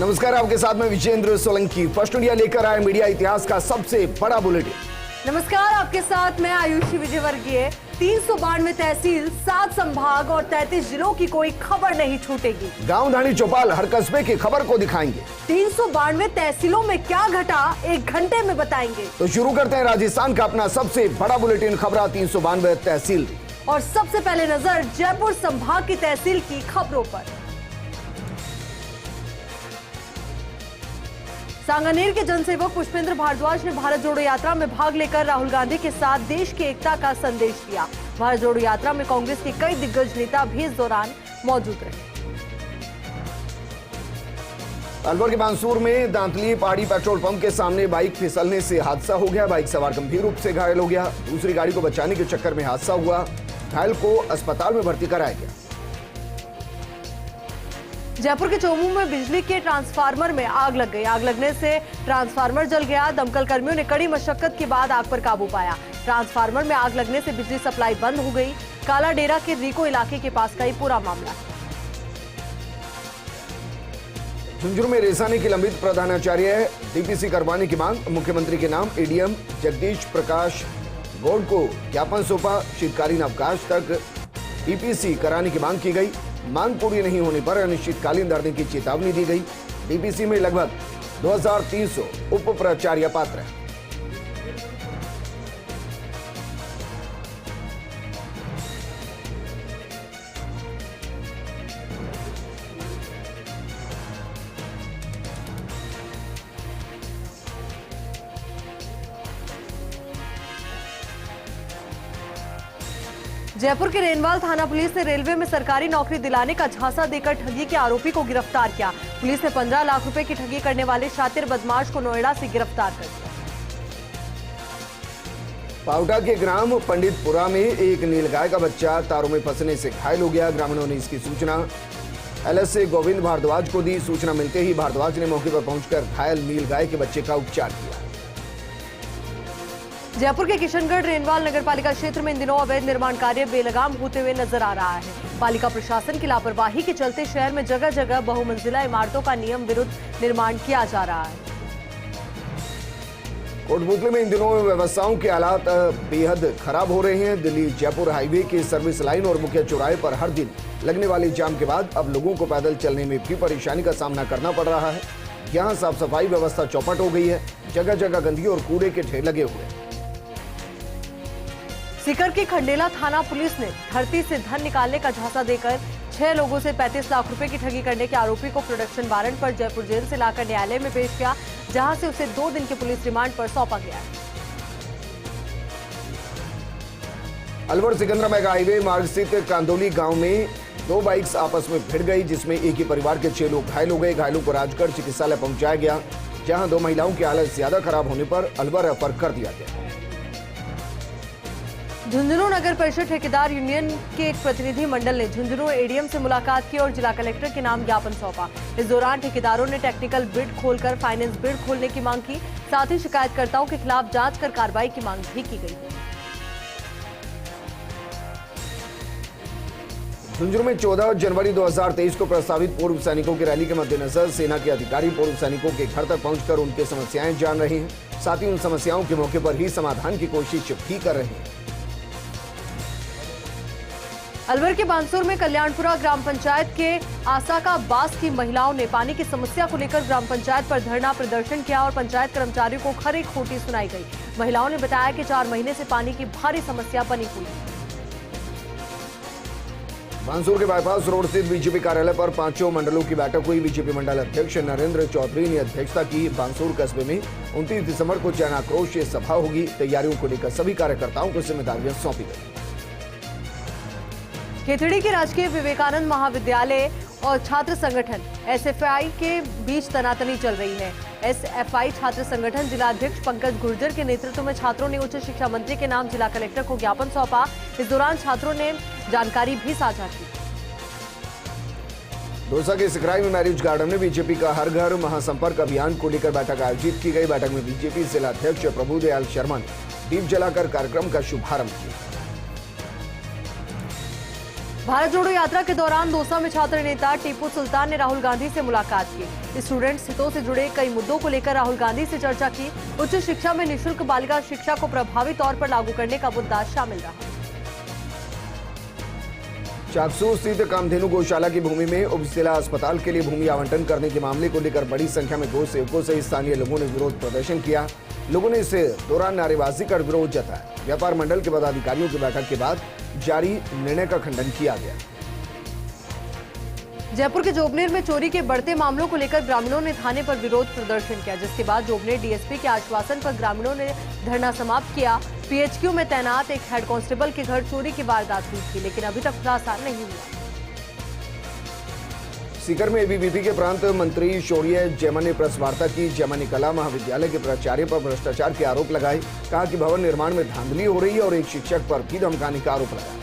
नमस्कार, आपके साथ में विजेंद्र सोलंकी। फर्स्ट इंडिया लेकर आए मीडिया इतिहास का सबसे बड़ा बुलेटिन। नमस्कार, आपके साथ मैं आयुषी विजयवर्गीय। 392 तहसील, 7 संभाग और 33 जिलों की कोई खबर नहीं छूटेगी। गांव धानी चौपाल हर कस्बे की खबर को दिखाएंगे। 392 तहसीलों में क्या घटा 1 घंटे में बताएंगे। तो शुरू करते हैं राजस्थान का अपना सबसे बड़ा बुलेटिन, खबरा 392 तहसील। और सबसे पहले नजर जयपुर संभाग की तहसील की खबरों पर। सांगानेर के जनसेवक पुष्पेंद्र भारद्वाज ने भारत जोड़ो यात्रा में भाग लेकर राहुल गांधी के साथ देश की एकता का संदेश दिया। भारत जोड़ो यात्रा में कांग्रेस के कई दिग्गज नेता भी इस दौरान मौजूद रहे। अलवर के बांसुर में दांतली पहाड़ी पेट्रोल पंप के सामने बाइक फिसलने से हादसा हो गया। बाइक सवार गंभीर रूप से घायल हो गया। दूसरी गाड़ी को बचाने के चक्कर में हादसा हुआ। घायल को अस्पताल में भर्ती कराया गया। जयपुर के चोमू में बिजली के ट्रांसफार्मर में आग लग गई। आग लगने से ट्रांसफार्मर जल गया। दमकल कर्मियों ने कड़ी मशक्कत के बाद आग पर काबू पाया। ट्रांसफार्मर में आग लगने से बिजली सप्लाई बंद हो गई। काला डेरा के रिको इलाके के पास का ये पूरा मामला है। झुंझुनू में रेसाने की लंबित प्रधानाचार्य डीपीसी करवाने की मांग। मुख्यमंत्री के नाम एडीएम जगदीश प्रकाश गौड़ को ज्ञापन सौंपा। शीतकालीन अवकाश तक डीपीसी कराने की मांग की गई। मांग पूरी नहीं होने पर अनिश्चितकालीन धरने की चेतावनी दी गई। डीपीसी में लगभग 2300 उप प्राचार्य पात्र हैं। जयपुर के रेनवाल थाना पुलिस ने रेलवे में सरकारी नौकरी दिलाने का झांसा देकर ठगी के आरोपी को गिरफ्तार किया। पुलिस ने 15 लाख रुपए की ठगी करने वाले शातिर बदमाश को नोएडा से गिरफ्तार कर लिया। पावटा के ग्राम पंडितपुरा में एक नीलगाय का बच्चा तारों में फंसने से घायल हो गया। ग्रामीणों ने इसकी सूचना एलएसए गोविंद भारद्वाज को दी। सूचना मिलते ही भारद्वाज ने मौके पर पहुंचकर घायल नीलगाय के बच्चे का उपचार किया। जयपुर के किशनगढ़ रेनवाल नगरपालिका क्षेत्र में इन दिनों अवैध निर्माण कार्य बेलगाम होते हुए नजर आ रहा है। पालिका प्रशासन की लापरवाही के चलते शहर में जगह जगह बहुमंजिला इमारतों का नियम विरुद्ध निर्माण किया जा रहा है। कोटपुतली में इन दिनों व्यवस्थाओं के हालात बेहद खराब हो रहे हैं। दिल्ली जयपुर हाईवे की सर्विस लाइन और मुख्य चौराहे पर हर दिन लगने वाले जाम के बाद अब लोगों को पैदल चलने में भी परेशानी का सामना करना पड़ रहा है। यहाँ साफ सफाई व्यवस्था चौपट हो गई है। जगह जगह गंदगी और कूड़े के ढेर लगे हुए हैं। सीकर की खंडेला थाना पुलिस ने धरती से धन निकालने का झांसा देकर 6 लोगों से 35 लाख रुपए की ठगी करने के आरोपी को प्रोडक्शन वारंट पर जयपुर जेल से लाकर न्यायालय में पेश किया, जहां से उसे 2 दिन के पुलिस रिमांड पर सौंपा गया है। अलवर सिकंदरा मेगा हाईवे मार्ग स्थित कांदोली गांव में 2 बाइक्स आपस में भिड़ गई, जिसमें एक ही परिवार के 6 लोग घायल हो गए। घायलों को राजगढ़ चिकित्सालय पहुंचाया गया, जहां 2 महिलाओं की हालत ज्यादा खराब होने पर अलवर रेफर कर दिया गया। झुंझुनू नगर परिषद ठेकेदार यूनियन के एक प्रतिनिधि मंडल ने झुंझुनू एडीएम से मुलाकात की और जिला कलेक्टर के नाम ज्ञापन सौंपा। इस दौरान ठेकेदारों ने टेक्निकल बिड खोलकर फाइनेंस बिड खोलने की मांग की। साथ ही शिकायतकर्ताओं के खिलाफ जांच कर कार्रवाई की मांग भी की गई। झुंझुनू में 14 जनवरी 2023 को प्रस्तावित पूर्व सैनिकों की रैली के मद्देनजर सेना के अधिकारी पूर्व सैनिकों के घर तक पहुंचकर उनकी समस्याएं जान रहे हैं। साथ ही उन समस्याओं के मौके पर ही समाधान की कोशिश भी कर रहे हैं। अलवर के बांसुर में कल्याणपुरा ग्राम पंचायत के आसाका बास की महिलाओं ने पानी की समस्या को लेकर ग्राम पंचायत पर धरना प्रदर्शन किया और पंचायत कर्मचारियों को खरी खोटी सुनाई गई। महिलाओं ने बताया कि 4 महीने से पानी की भारी समस्या बनी हुई है। बांसुर के बाईपास रोड स्थित बीजेपी कार्यालय पर 5 मंडलों की बैठक हुई। बीजेपी मंडल अध्यक्ष नरेंद्र चौधरी ने अध्यक्षता की। बांसुर कस्बे में 29 दिसंबर को जन आक्रोश सभा होगी। तैयारियों को लेकर सभी कार्यकर्ताओं को जिम्मेदारियां सौंपी गई। खेतड़ी के राजकीय विवेकानंद महाविद्यालय और छात्र संगठन एसएफआई के बीच तनातनी चल रही है। एसएफआई छात्र संगठन जिलाध्यक्ष पंकज गुर्जर के नेतृत्व में छात्रों ने उच्च शिक्षा मंत्री के नाम जिला कलेक्टर को ज्ञापन सौंपा। इस दौरान छात्रों ने जानकारी भी साझा की। दौसा के सिकराई में मैरिज गार्डन में बीजेपी का हर घर महासंपर्क अभियान को लेकर बैठक आयोजित की गई। बैठक में बीजेपी जिलाध्यक्ष प्रभुदयाल शर्मा ने दीप जलाकर कार्यक्रम का शुभारंभ किया। भारत जोड़ो यात्रा के दौरान दौसा में छात्र नेता टीपू सुल्तान ने राहुल गांधी से मुलाकात की। स्टूडेंट्स हितों से जुड़े कई मुद्दों को लेकर राहुल गांधी से चर्चा की। उच्च शिक्षा में निःशुल्क बालिका शिक्षा को प्रभावी तौर पर लागू करने का मुद्दा शामिल रहा। चाकसू स्थित कामधेनु गौशाला की भूमि में उप जिला अस्पताल के लिए भूमि आवंटन करने के मामले को लेकर बड़ी संख्या में गौ सेवकों से स्थानीय लोगों ने विरोध प्रदर्शन किया। लोगों ने इस दौरान नारेबाजी कर विरोध जताया। व्यापार मंडल के पदाधिकारियों की बैठक के बाद जारी निर्णय का खंडन किया गया। जयपुर के जोबनेर में चोरी के बढ़ते मामलों को लेकर ग्रामीणों ने थाने पर विरोध प्रदर्शन किया, जिसके बाद जोबनेर डीएसपी के आश्वासन पर ग्रामीणों ने धरना समाप्त किया। पीएचक्यू में तैनात एक हेड कांस्टेबल के घर चोरी की वारदात हुई थी, लेकिन अभी तक खुलासा नहीं हुआ। सीकर में एबीवीपी के प्रांत मंत्री शौर्य जैमन ने प्रेस वार्ता की। जैमन ने कला महाविद्यालय के प्राचार्य पर भ्रष्टाचार के आरोप लगाए। कहा कि भवन निर्माण में धांधली हो रही है और एक शिक्षक पर भी धमकाने का आरोप लगाया।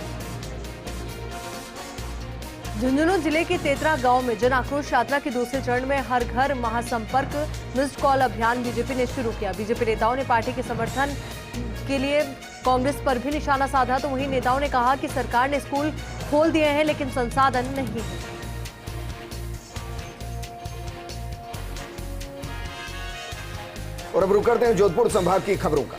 झुंझुनू जिले के तेतरा गांव में जन आक्रोश यात्रा के दूसरे चरण में हर घर महासंपर्क मिस्ड कॉल अभियान बीजेपी ने शुरू किया। बीजेपी नेताओं ने पार्टी के समर्थन के लिए कांग्रेस पर भी निशाना साधा, तो वहीं नेताओं ने कहा कि सरकार ने स्कूल खोल दिए हैं लेकिन संसाधन नहीं है। और अब रुक करते हैं जोधपुर संभाग की खबरों का।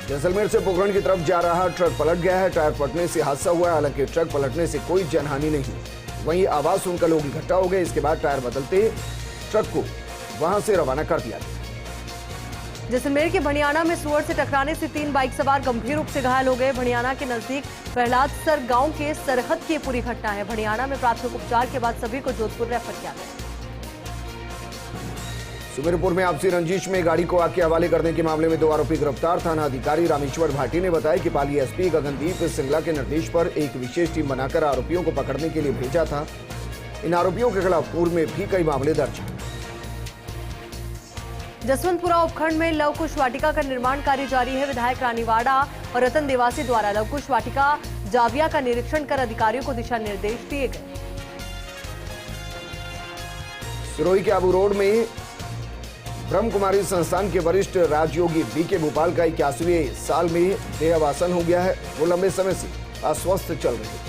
जैसलमेर से पोखरण की तरफ जा रहा ट्रक पलट गया है। टायर फटने से हादसा हुआ है। हालांकि ट्रक पलटने से कोई जनहानि नहीं। वहीं आवाज सुनकर लोग इकट्ठा हो गए। इसके बाद टायर बदलते ट्रक को वहां से रवाना कर दिया गया। जैसलमेर के भणियाना में सुअर से टकराने से 3 बाइक सवार गंभीर रूप से घायल हो गए। भणियाना के नजदीक प्रहलादसर गांव के सरहद की पूरी घटना है। भणियाना में प्राथमिक उपचार के बाद सभी को जोधपुर रेफर किया गया। सुमेरपुर में आपसी रंजिश में गाड़ी को आग के हवाले करने के मामले में 2 आरोपी गिरफ्तार। थाना अधिकारी रामेश्वर भाटी ने बताया कि पाली एसपी गगनदीप सिंगला के निर्देश पर एक विशेष टीम बनाकर आरोपियों को पकड़ने के लिए भेजा था। इन आरोपियों के खिलाफ पूर्व में भी कई मामले दर्ज हैं। जसवंतपुरा उपखंड में लव कुश वाटिका का निर्माण कार्य जारी है। विधायक रानीवाड़ा और रतन देवासी द्वारा लव कुश वाटिका जाविया का निरीक्षण कर अधिकारियों को दिशा निर्देश दिए गए। सिरोही के आबू रोड में ब्रह्म कुमारी संस्थान के वरिष्ठ राजयोगी बीके भोपाल का 81वें साल में देहावसान हो गया है। वो लंबे समय से अस्वस्थ चल रहे थे।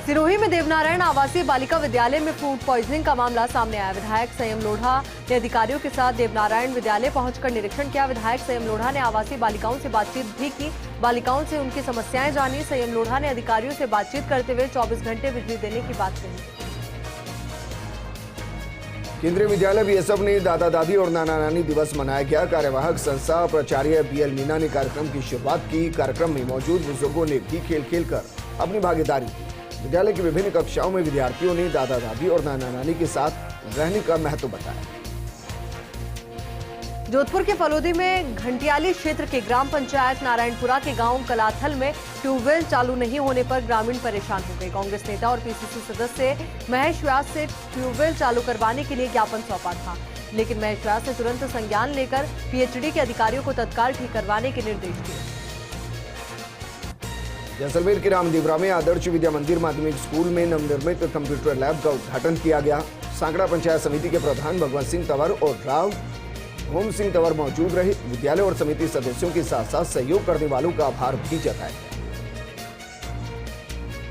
सिरोही में देवनारायण आवासीय बालिका विद्यालय में फूड पॉइजनिंग का मामला सामने आया। विधायक संयम लोढ़ा ने अधिकारियों के साथ देवनारायण विद्यालय पहुंचकर निरीक्षण किया। विधायक संयम लोढ़ा ने आवासीय बालिकाओं से बातचीत भी की। बालिकाओं से उनकी समस्याएं जानी। संयम लोढ़ा ने अधिकारियों से बातचीत करते हुए 24 घंटे बिजली देने की बात कही। केंद्रीय विद्यालय बीएसएफ ने दादा दादी और नाना नानी दिवस मनाया गया। कार्यवाहक संस्था प्राचार्य बीएल मीना ने कार्यक्रम की शुरुआत की। कार्यक्रम में मौजूद बुजुर्गों ने भी खेल खेलकर अपनी भागीदारी की। विद्यालय की विभिन्न कक्षाओं में विद्यार्थियों ने दादा दादी और नाना नानी के साथ रहने का महत्व बताया। जोधपुर के फलोदी में घंटियाली क्षेत्र के ग्राम पंचायत नारायणपुरा के गांव कलाथल में ट्यूबवेल चालू नहीं होने पर ग्रामीण परेशान हो गए। कांग्रेस नेता और पीसीसी सदस्य महेश व्यास से ट्यूबवेल चालू करवाने के लिए ज्ञापन सौंपा था, लेकिन महेश व्यास ने तुरंत संज्ञान लेकर पीएचडी के अधिकारियों को तत्काल ठीक करवाने के निर्देश दिए। जैसलमेर के रामदेवरा में आदर्श विद्या मंदिर माध्यमिक स्कूल में नवनिर्मित कंप्यूटर लैब का उद्घाटन किया गया। सांकड़ा पंचायत समिति के प्रधान भगवंत सिंह तंवर और राव होम सिंह तंवर मौजूद रहे। विद्यालय और समिति सदस्यों के साथ साथ सहयोग करने वालों का आभार भी जताया।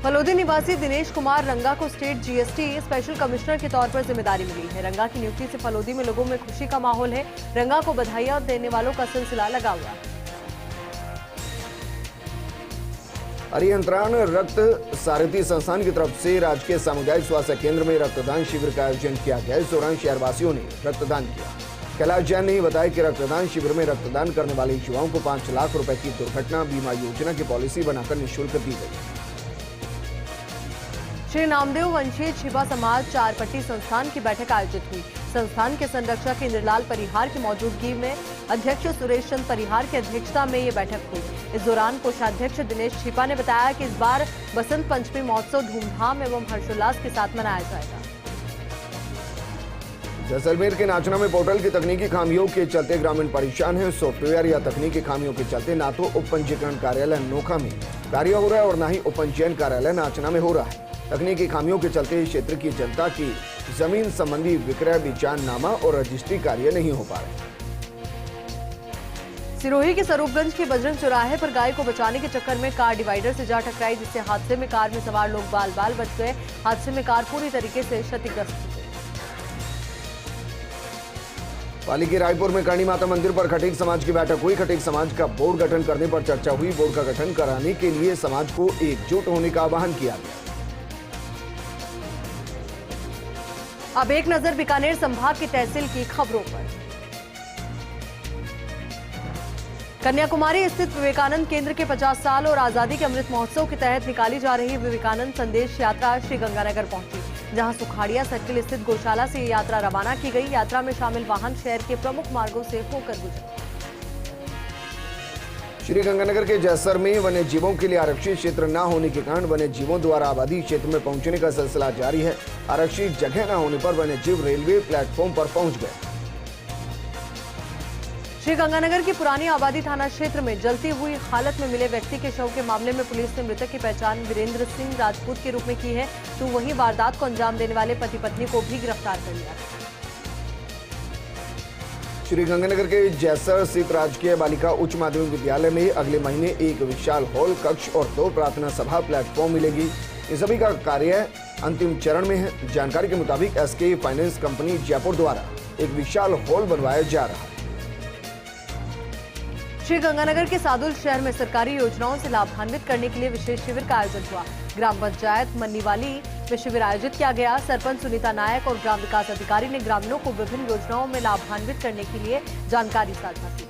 फलोदी निवासी दिनेश कुमार रंगा को स्टेट जीएसटी स्पेशल कमिश्नर के तौर पर जिम्मेदारी मिली है। रंगा की नियुक्ति से फलोदी में लोगों में खुशी का माहौल है। रंगा को बधाइयां देने वालों का सिलसिला लगा हुआ है। अरियंत्राण रक्त सारथी संस्थान की तरफ से राजकीय सामुदायिक स्वास्थ्य केंद्र में रक्तदान शिविर का आयोजन किया गया। इस दौरान शहरवासियों ने रक्तदान किया। कैलाश जैन ने बताया कि रक्तदान शिविर में रक्तदान करने वाले युवाओं को 5 लाख रुपए की दुर्घटना बीमा योजना की पॉलिसी बनाकर निःशुल्क दी गई। श्री नामदेव वंशीय छिपा समाज चारपट्टी संस्थान की बैठक आयोजित हुई। संस्थान के संरक्षक इंद्रलाल परिहार की मौजूदगी में अध्यक्ष सुरेश चंद परिहार की अध्यक्षता में ये बैठक हुई। इस दौरान कोषाध्यक्ष दिनेश छिपा ने बताया कि इस बार बसंत पंचमी महोत्सव धूमधाम एवं हर्षोल्लास के साथ मनाया जाएगा। जैसलमेर के नाचना में पोर्टल की तकनीकी खामियों के चलते ग्रामीण परेशान हैं। सॉफ्टवेयर या तकनीकी खामियों के चलते ना तो उप पंजीकरण कार्यालय नोखा में कार्य हो रहा है और ना ही उप पंजीयन कार्यालय नाचना में हो रहा है। तकनीकी खामियों के चलते क्षेत्र की जनता की जमीन संबंधी विक्रय विचारनामा और रजिस्ट्री कार्य नहीं हो पा रहे। सिरोही के स्वरूपगंज के बजरंग चौराहे पर गाय को बचाने के चक्कर में कार डिवाइडर से जा टकराई, जिससे हादसे में कार में सवार लोग बाल बाल बच गए। हादसे में कार पूरी तरीके से क्षतिग्रस्त हो गई। पाली के रायपुर में करणी माता मंदिर पर खटीक समाज की बैठक हुई। खटीक समाज का बोर्ड गठन करने पर चर्चा हुई। बोर्ड का गठन कराने के लिए समाज को एकजुट होने का आह्वान किया गया। अब एक नजर बीकानेर संभाग की तहसील की खबरों पर। कन्याकुमारी स्थित विवेकानंद केंद्र के 50 साल और आजादी के अमृत महोत्सव के तहत निकाली जा रही विवेकानंद संदेश यात्रा श्री गंगानगर पहुंची, जहां सुखाड़िया सर्किल स्थित गौशाला से ये यात्रा रवाना की गई। यात्रा में शामिल वाहन शहर के प्रमुख मार्गों से होकर गुजरे। श्री गंगानगर के जैसर में वन्य जीवों के लिए आरक्षित क्षेत्र न होने के कारण वन्य जीवों द्वारा आबादी क्षेत्र में पहुंचने का सिलसिला जारी है। आरक्षित जगह न होने पर वन्य जीव रेलवे प्लेटफॉर्म पर पहुंच गए। श्री गंगानगर की पुरानी आबादी थाना क्षेत्र में जलती हुई हालत में मिले व्यक्ति के शव के मामले में पुलिस ने मृतक की पहचान वीरेंद्र सिंह राजपूत के रूप में की है, तो वहीं वारदात को अंजाम देने वाले पति पत्नी को भी गिरफ्तार कर लिया। श्री गंगानगर के जैसर स्थित राजकीय बालिका उच्च माध्यमिक विद्यालय में अगले महीने एक विशाल हॉल कक्ष और 2 प्रार्थना सभा प्लेटफॉर्म मिलेगी। इन सभी का कार्य अंतिम चरण में है। जानकारी के मुताबिक एसके फाइनेंस कंपनी जयपुर द्वारा एक विशाल हॉल बनवाया जा रहा है। श्री गंगानगर के सादुल शहर में सरकारी योजनाओं से लाभान्वित करने के लिए विशेष शिविर का आयोजन हुआ। ग्राम पंचायत मन्नीवाली में शिविर आयोजित किया गया। सरपंच सुनीता नायक और ग्राम विकास अधिकारी ने ग्रामीणों को विभिन्न योजनाओं में लाभान्वित करने के लिए जानकारी साझा की।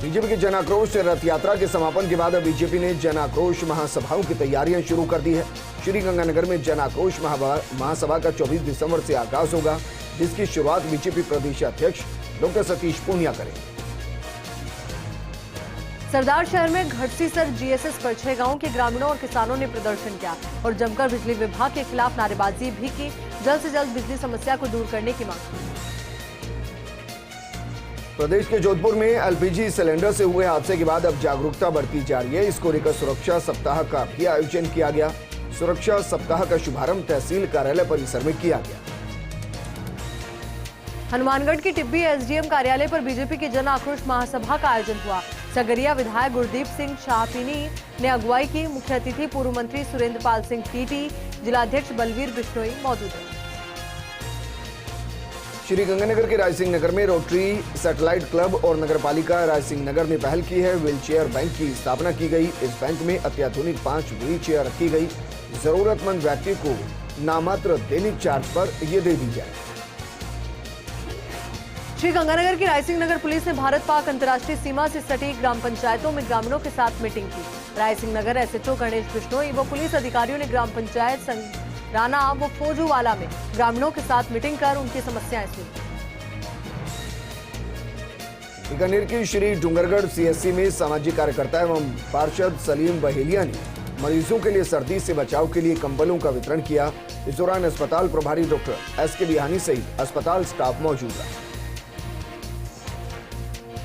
बीजेपी की जन आक्रोश रथ यात्रा के समापन के बाद बीजेपी ने जन आक्रोश महासभाओं की तैयारियां शुरू कर दी है। श्री गंगानगर में जन आक्रोश महासभा का 24 दिसंबर से आगाज होगा, जिसकी शुरुआत बीजेपी प्रदेश अध्यक्ष डॉक्टर सतीश पूनिया करेंगे। सरदार शहर में घटसीसर जीएसएस पर 6 गांवों के ग्रामीणों और किसानों ने प्रदर्शन किया और जमकर बिजली विभाग के खिलाफ नारेबाजी भी की। जल्द से जल्द बिजली समस्या को दूर करने की मांग की। प्रदेश के जोधपुर में एलपीजी सिलेंडर से हुए हादसे के बाद अब जागरूकता बढ़ती जा रही है। इसको लेकर सुरक्षा सप्ताह का भी आयोजन किया गया। सुरक्षा सप्ताह का शुभारंभ तहसील कार्यालय परिसर में किया गया। हनुमानगढ़ की टिब्बी एसडीएम कार्यालय पर बीजेपी की जन आक्रोश महासभा का आयोजन हुआ। सगरिया विधायक गुरदीप सिंह शाहपीनी ने अगुवाई की। मुख्य अतिथि पूर्व मंत्री सुरेंद्र पाल सिंह टीटी, जिलाध्यक्ष बलवीर बिश्नोई मौजूद हैं। श्री गंगानगर के रायसिंह नगर में रोटरी सैटेलाइट क्लब और नगरपालिका रायसिंह नगर ने पहल की है। व्हीलचेयर बैंक की स्थापना की गई। इस बैंक में अत्याधुनिक 5 व्हीलचेयर रखी गई। जरूरतमंद व्यक्ति को नामात्र दैनिक चार्ज पर ये दे दी जाए। श्री गंगानगर की रायसिंह नगर पुलिस ने भारत पाक अंतर्राष्ट्रीय सीमा से सटी ग्राम पंचायतों में ग्रामीणों के साथ मीटिंग की। रायसिंह नगर एसएचओ गणेश बिश्नोई व पुलिस अधिकारियों ने ग्राम पंचायत संगराना व फौजूवाला में ग्रामीणों के साथ मीटिंग कर उनकी समस्याएं सुनी। बीकानेर की श्री डूंगरगढ़ सीएससी में सामाजिक कार्यकर्ता एवं पार्षद सलीम बहेलिया ने मरीजों के लिए सर्दी से बचाव के लिए कंबलों का वितरण किया। इस दौरान अस्पताल प्रभारी डॉक्टर एसके बिहानी सहित अस्पताल स्टाफ मौजूद रहा।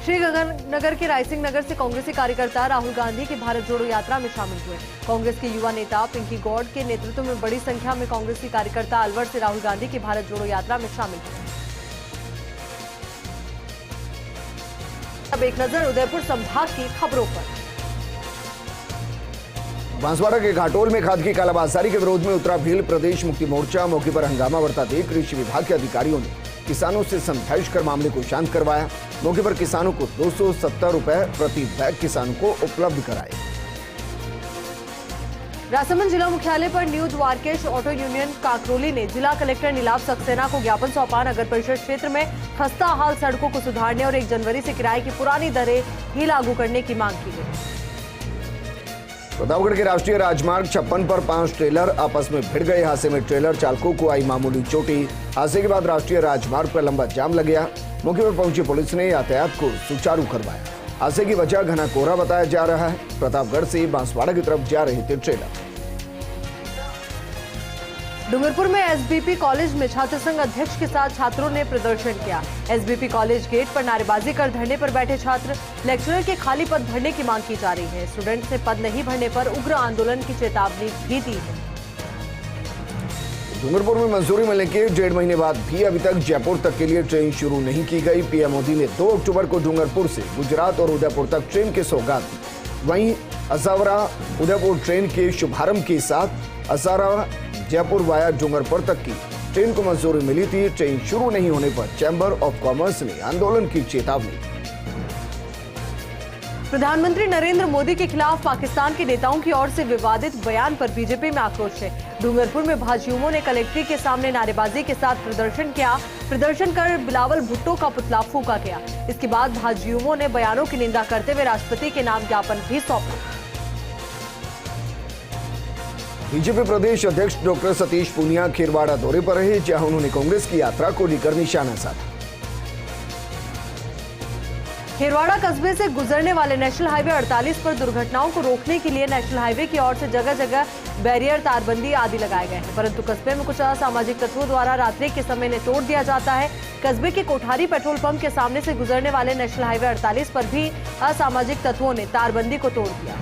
श्री गंगानगर के रायसिंह नगर से कांग्रेसी कार्यकर्ता राहुल गांधी की भारत जोड़ो यात्रा में शामिल हुए। कांग्रेस के युवा नेता पिंकी गौड़ के नेतृत्व में बड़ी संख्या में कांग्रेसी कार्यकर्ता अलवर से राहुल गांधी की भारत जोड़ो यात्रा में शामिल हुए। अब एक नजर उदयपुर संभाग की खबरों पर। बांसवाड़ा के घाटोल में खाद की कालाबाजारी के विरोध में उतरा भील प्रदेश मुक्ति मोर्चा। मौके पर हंगामा बरता देख कृषि विभाग के अधिकारियों ने किसानों से समझाइश कर मामले को शांत करवाया। मौके पर किसानों को 270 रुपए प्रति बैग किसानों को उपलब्ध कराए। राजसमंद जिला मुख्यालय पर new Dwarkesh auto union Kankroli ने जिला कलेक्टर नीलाभ सक्सेना को ज्ञापन सौंपा। नगर परिषद क्षेत्र में खस्ता हाल सड़कों को सुधारने और 1 जनवरी से किराए की पुरानी दरें ही लागू करने की मांग की गई। प्रतापगढ़ के राष्ट्रीय राजमार्ग 56 पर 5 ट्रेलर आपस में भिड़ गए। हादसे में ट्रेलर चालकों को आई मामूली चोटी। हादसे के बाद राष्ट्रीय राजमार्ग पर लंबा जाम लग गया। मौके पर पहुंची पुलिस ने यातायात को सुचारू करवाया। हादसे की वजह घना कोहरा बताया जा रहा है। प्रतापगढ़ से बांसवाड़ा की तरफ जा रहे थे ट्रेलर। डूंगरपुर में एसबीपी कॉलेज में छात्र संघ अध्यक्ष के साथ छात्रों ने प्रदर्शन किया। एसबीपी कॉलेज गेट पर नारेबाजी कर धरने पर बैठे छात्र। लेक्चरर के खाली पद भरने की मांग की जा रही है। स्टूडेंट से पद नहीं भरने पर उग्र आंदोलन की चेतावनी भी दी है। डूंगरपुर में मंजूरी मिलने के 1.5 महीने बाद भी अभी तक जयपुर तक के लिए ट्रेन शुरू नहीं की गई। पीएम मोदी ने 2 अक्टूबर को डूंगरपुर से गुजरात और उदयपुर तक ट्रेन की सौगात दी। वहीं असावरा उदयपुर ट्रेन के शुभारंभ के साथ असावरा जयपुर वाया डूंगरपुर तक की ट्रेन को मंजूरी मिली थी। ट्रेन शुरू नहीं होने पर चैंबर ऑफ कॉमर्स ने आंदोलन की चेतावनी। प्रधानमंत्री नरेंद्र मोदी के खिलाफ पाकिस्तान के नेताओं की ओर से विवादित बयान पर बीजेपी में आक्रोश है। डूंगरपुर में भाजयुमों ने कलेक्ट्रेट के सामने नारेबाजी के साथ प्रदर्शन किया। प्रदर्शन कर बिलावल भुट्टो का पुतला फूंका गया। इसके बाद भाजयुमों ने बयानों की निंदा करते हुए राष्ट्रपति के नाम ज्ञापन भी सौंपा। बीजेपी प्रदेश अध्यक्ष डॉक्टर सतीश पूनिया खेरवाड़ा दौरे पर रहे, जहां उन्होंने कांग्रेस की यात्रा को लेकर निशाना साधा। खेरवाड़ा कस्बे से गुजरने वाले नेशनल हाईवे 48 पर दुर्घटनाओं को रोकने के लिए नेशनल हाईवे की ओर से जगह जगह बैरियर, तारबंदी आदि लगाए गए हैं, परंतु कस्बे में कुछ असामाजिक तत्वों द्वारा रात्रि के समय इन्हें तोड़ दिया जाता है। कस्बे के कोठारी पेट्रोल पंप के सामने से गुजरने वाले नेशनल हाईवे 48 पर भी असामाजिक तत्वों ने तारबंदी को तोड़ दिया।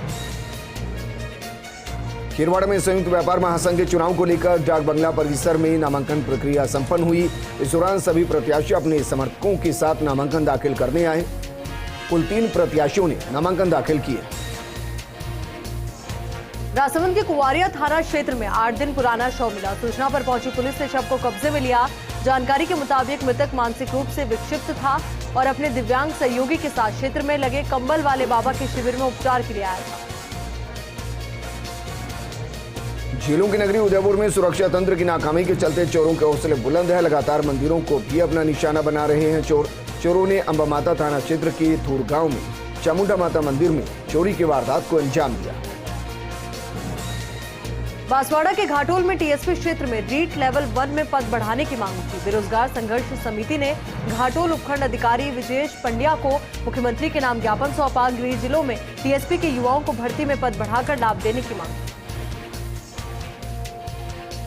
खेरवाड़ा में संयुक्त व्यापार महासंघ के चुनाव को लेकर डाक बंगला परिसर में नामांकन प्रक्रिया संपन्न हुई। इस दौरान सभी प्रत्याशी अपने समर्थकों के साथ नामांकन दाखिल करने आए। कुल 3 प्रत्याशियों ने नामांकन दाखिल किए। राजसमंद के कुवारिया थाना क्षेत्र में 8 दिन पुराना शव मिला। सूचना पर पहुंची पुलिस ने शव को कब्जे में लिया। जानकारी के मुताबिक मृतक मानसिक रूप से विक्षिप्त था और अपने दिव्यांग सहयोगी के साथ क्षेत्र में लगे कंबल वाले बाबा के शिविर में उपचार के लिए आया था। झीलों की नगरी उदयपुर में सुरक्षा तंत्र की नाकामी के चलते चोरों के हौसले बुलंद है। लगातार मंदिरों को भी अपना निशाना बना रहे हैं चोरों ने अंबा माता थाना क्षेत्र के धूर गांव में चामुंडा माता मंदिर में चोरी की वारदात को अंजाम दिया। बांसवाड़ा के घाटोल में टीएसपी क्षेत्र में रीट लेवल 1 में पद बढ़ाने की मांग की। बेरोजगार संघर्ष समिति ने घाटोल उपखंड अधिकारी विजेश पंड्या को मुख्यमंत्री के नाम ज्ञापन सौंपा। गृह जिलों में टीएसपी के युवाओं को भर्ती में पद बढ़ाकर लाभ देने की मांग।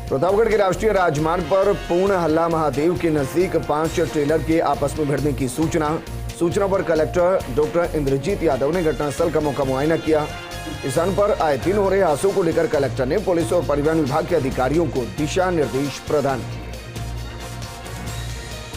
प्रतापगढ़ के राष्ट्रीय राजमार्ग पर पूर्ण हल्ला महादेव के नजदीक 5 ट्रेलर के आपस में भिड़ने की सूचना पर कलेक्टर डॉक्टर इंद्रजीत यादव ने घटनास्थल का मौका मुआयना किया। इस स्थान पर आए दिन हो रहे हादसों को लेकर कलेक्टर ने पुलिस और परिवहन विभाग के अधिकारियों को दिशा निर्देश प्रदान किए।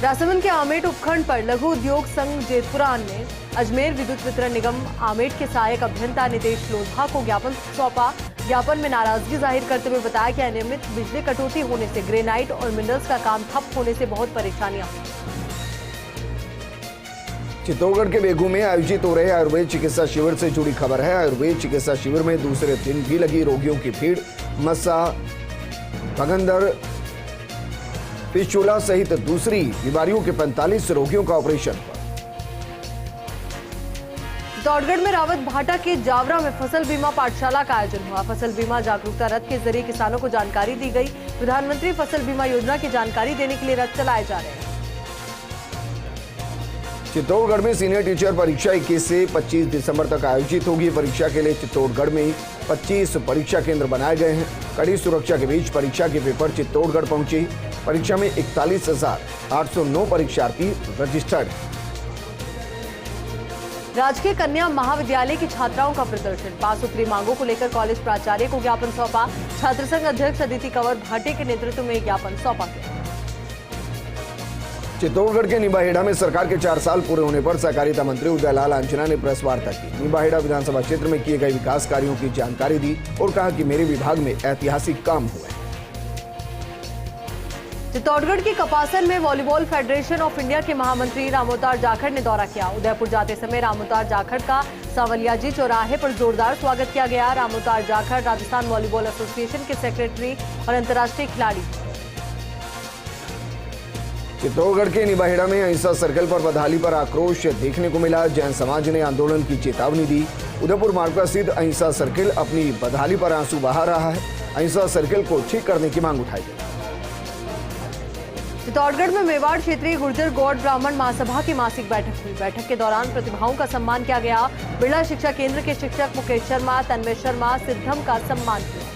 राजसमंद के आमेट उपखंड पर लघु उद्योग संघ जेतपुरा ने अजमेर विद्युत वितरण निगम आमेट के सहायक अभियंता नितेश लोधा को ज्ञापन सौंपा। ज्ञापन में नाराजगी जाहिर करते हुए बताया कि अनियमित बिजली कटौती होने से ग्रेनाइट और मिनरल्स का काम ठप होने से बहुत परेशानियां हुई। चित्तौड़गढ़ के बेगू में आयोजित हो रहे आयुर्वेद चिकित्सा शिविर से जुड़ी खबर है। आयुर्वेद चिकित्सा शिविर में दूसरे दिन भी लगी रोगियों की भीड़। मस्सा, भगंदर, फिस्चुला सहित दूसरी बीमारियों के 45 रोगियों का ऑपरेशन। चित्तौड़गढ़ में रावत भाटा के जावरा में फसल बीमा पाठशाला का आयोजन हुआ। फसल बीमा जागरूकता रथ के जरिए किसानों को जानकारी दी गई। प्रधानमंत्री फसल बीमा योजना की जानकारी देने के लिए रथ चलाए जा रहे हैं। चित्तौड़गढ़ में सीनियर टीचर परीक्षा 21 से 25 दिसंबर तक आयोजित होगी। परीक्षा के लिए चित्तौड़गढ़ में 25 परीक्षा केंद्र बनाए गए हैं। कड़ी सुरक्षा के बीच परीक्षा के पेपर चित्तौड़गढ़ पहुंचे। परीक्षा में 41,809 परीक्षार्थी रजिस्टर्ड। राजकीय कन्या महाविद्यालय की छात्राओं का प्रदर्शन। 5 सूत्री मांगों को लेकर कॉलेज प्राचार्य को ज्ञापन सौंपा। छात्र संघ अध्यक्ष अदिति कंवर भाटे के नेतृत्व में ज्ञापन सौंपा गया। चित्तौड़गढ़ के निम्बाहेड़ा में सरकार के 4 साल पूरे होने पर सहकारिता मंत्री उदयलाल आंजना ने प्रेस वार्ता की। निम्बाहेड़ा विधानसभा क्षेत्र में किए गए विकास कार्यों की जानकारी दी और कहा कि मेरे विभाग में ऐतिहासिक काम हुए। चित्तौड़गढ़ के कपासन में वॉलीबॉल फेडरेशन ऑफ इंडिया के महामंत्री रामोतार जाखड़ ने दौरा किया। उदयपुर जाते समय रामोतार जाखड़ का सांवलिया जी चौराहे पर जोरदार स्वागत किया गया। रामोतार जाखड़ राजस्थान वॉलीबॉल एसोसिएशन के सेक्रेटरी और अंतर्राष्ट्रीय खिलाड़ी। चित्तौड़गढ़ के निम्बाहेड़ा में अहिंसा सर्कल पर बदहाली पर आक्रोश देखने को मिला। जैन समाज ने आंदोलन की चेतावनी दी। उदयपुर मार्ग पर स्थित अहिंसा सर्कल अपनी बदहाली पर आंसू बहा रहा है। अहिंसा सर्कल को ठीक करने की मांग उठाई गई। चित्तौड़गढ़ में मेवाड़ क्षेत्रीय गुर्जर गौड़ ब्राह्मण महासभा की मासिक बैठक हुई। बैठक के दौरान प्रतिभाओं का सम्मान किया गया। बिरला शिक्षा केंद्र के शिक्षक मुकेश शर्मा, तन्मय शर्मा, सिद्धम का सम्मान किया।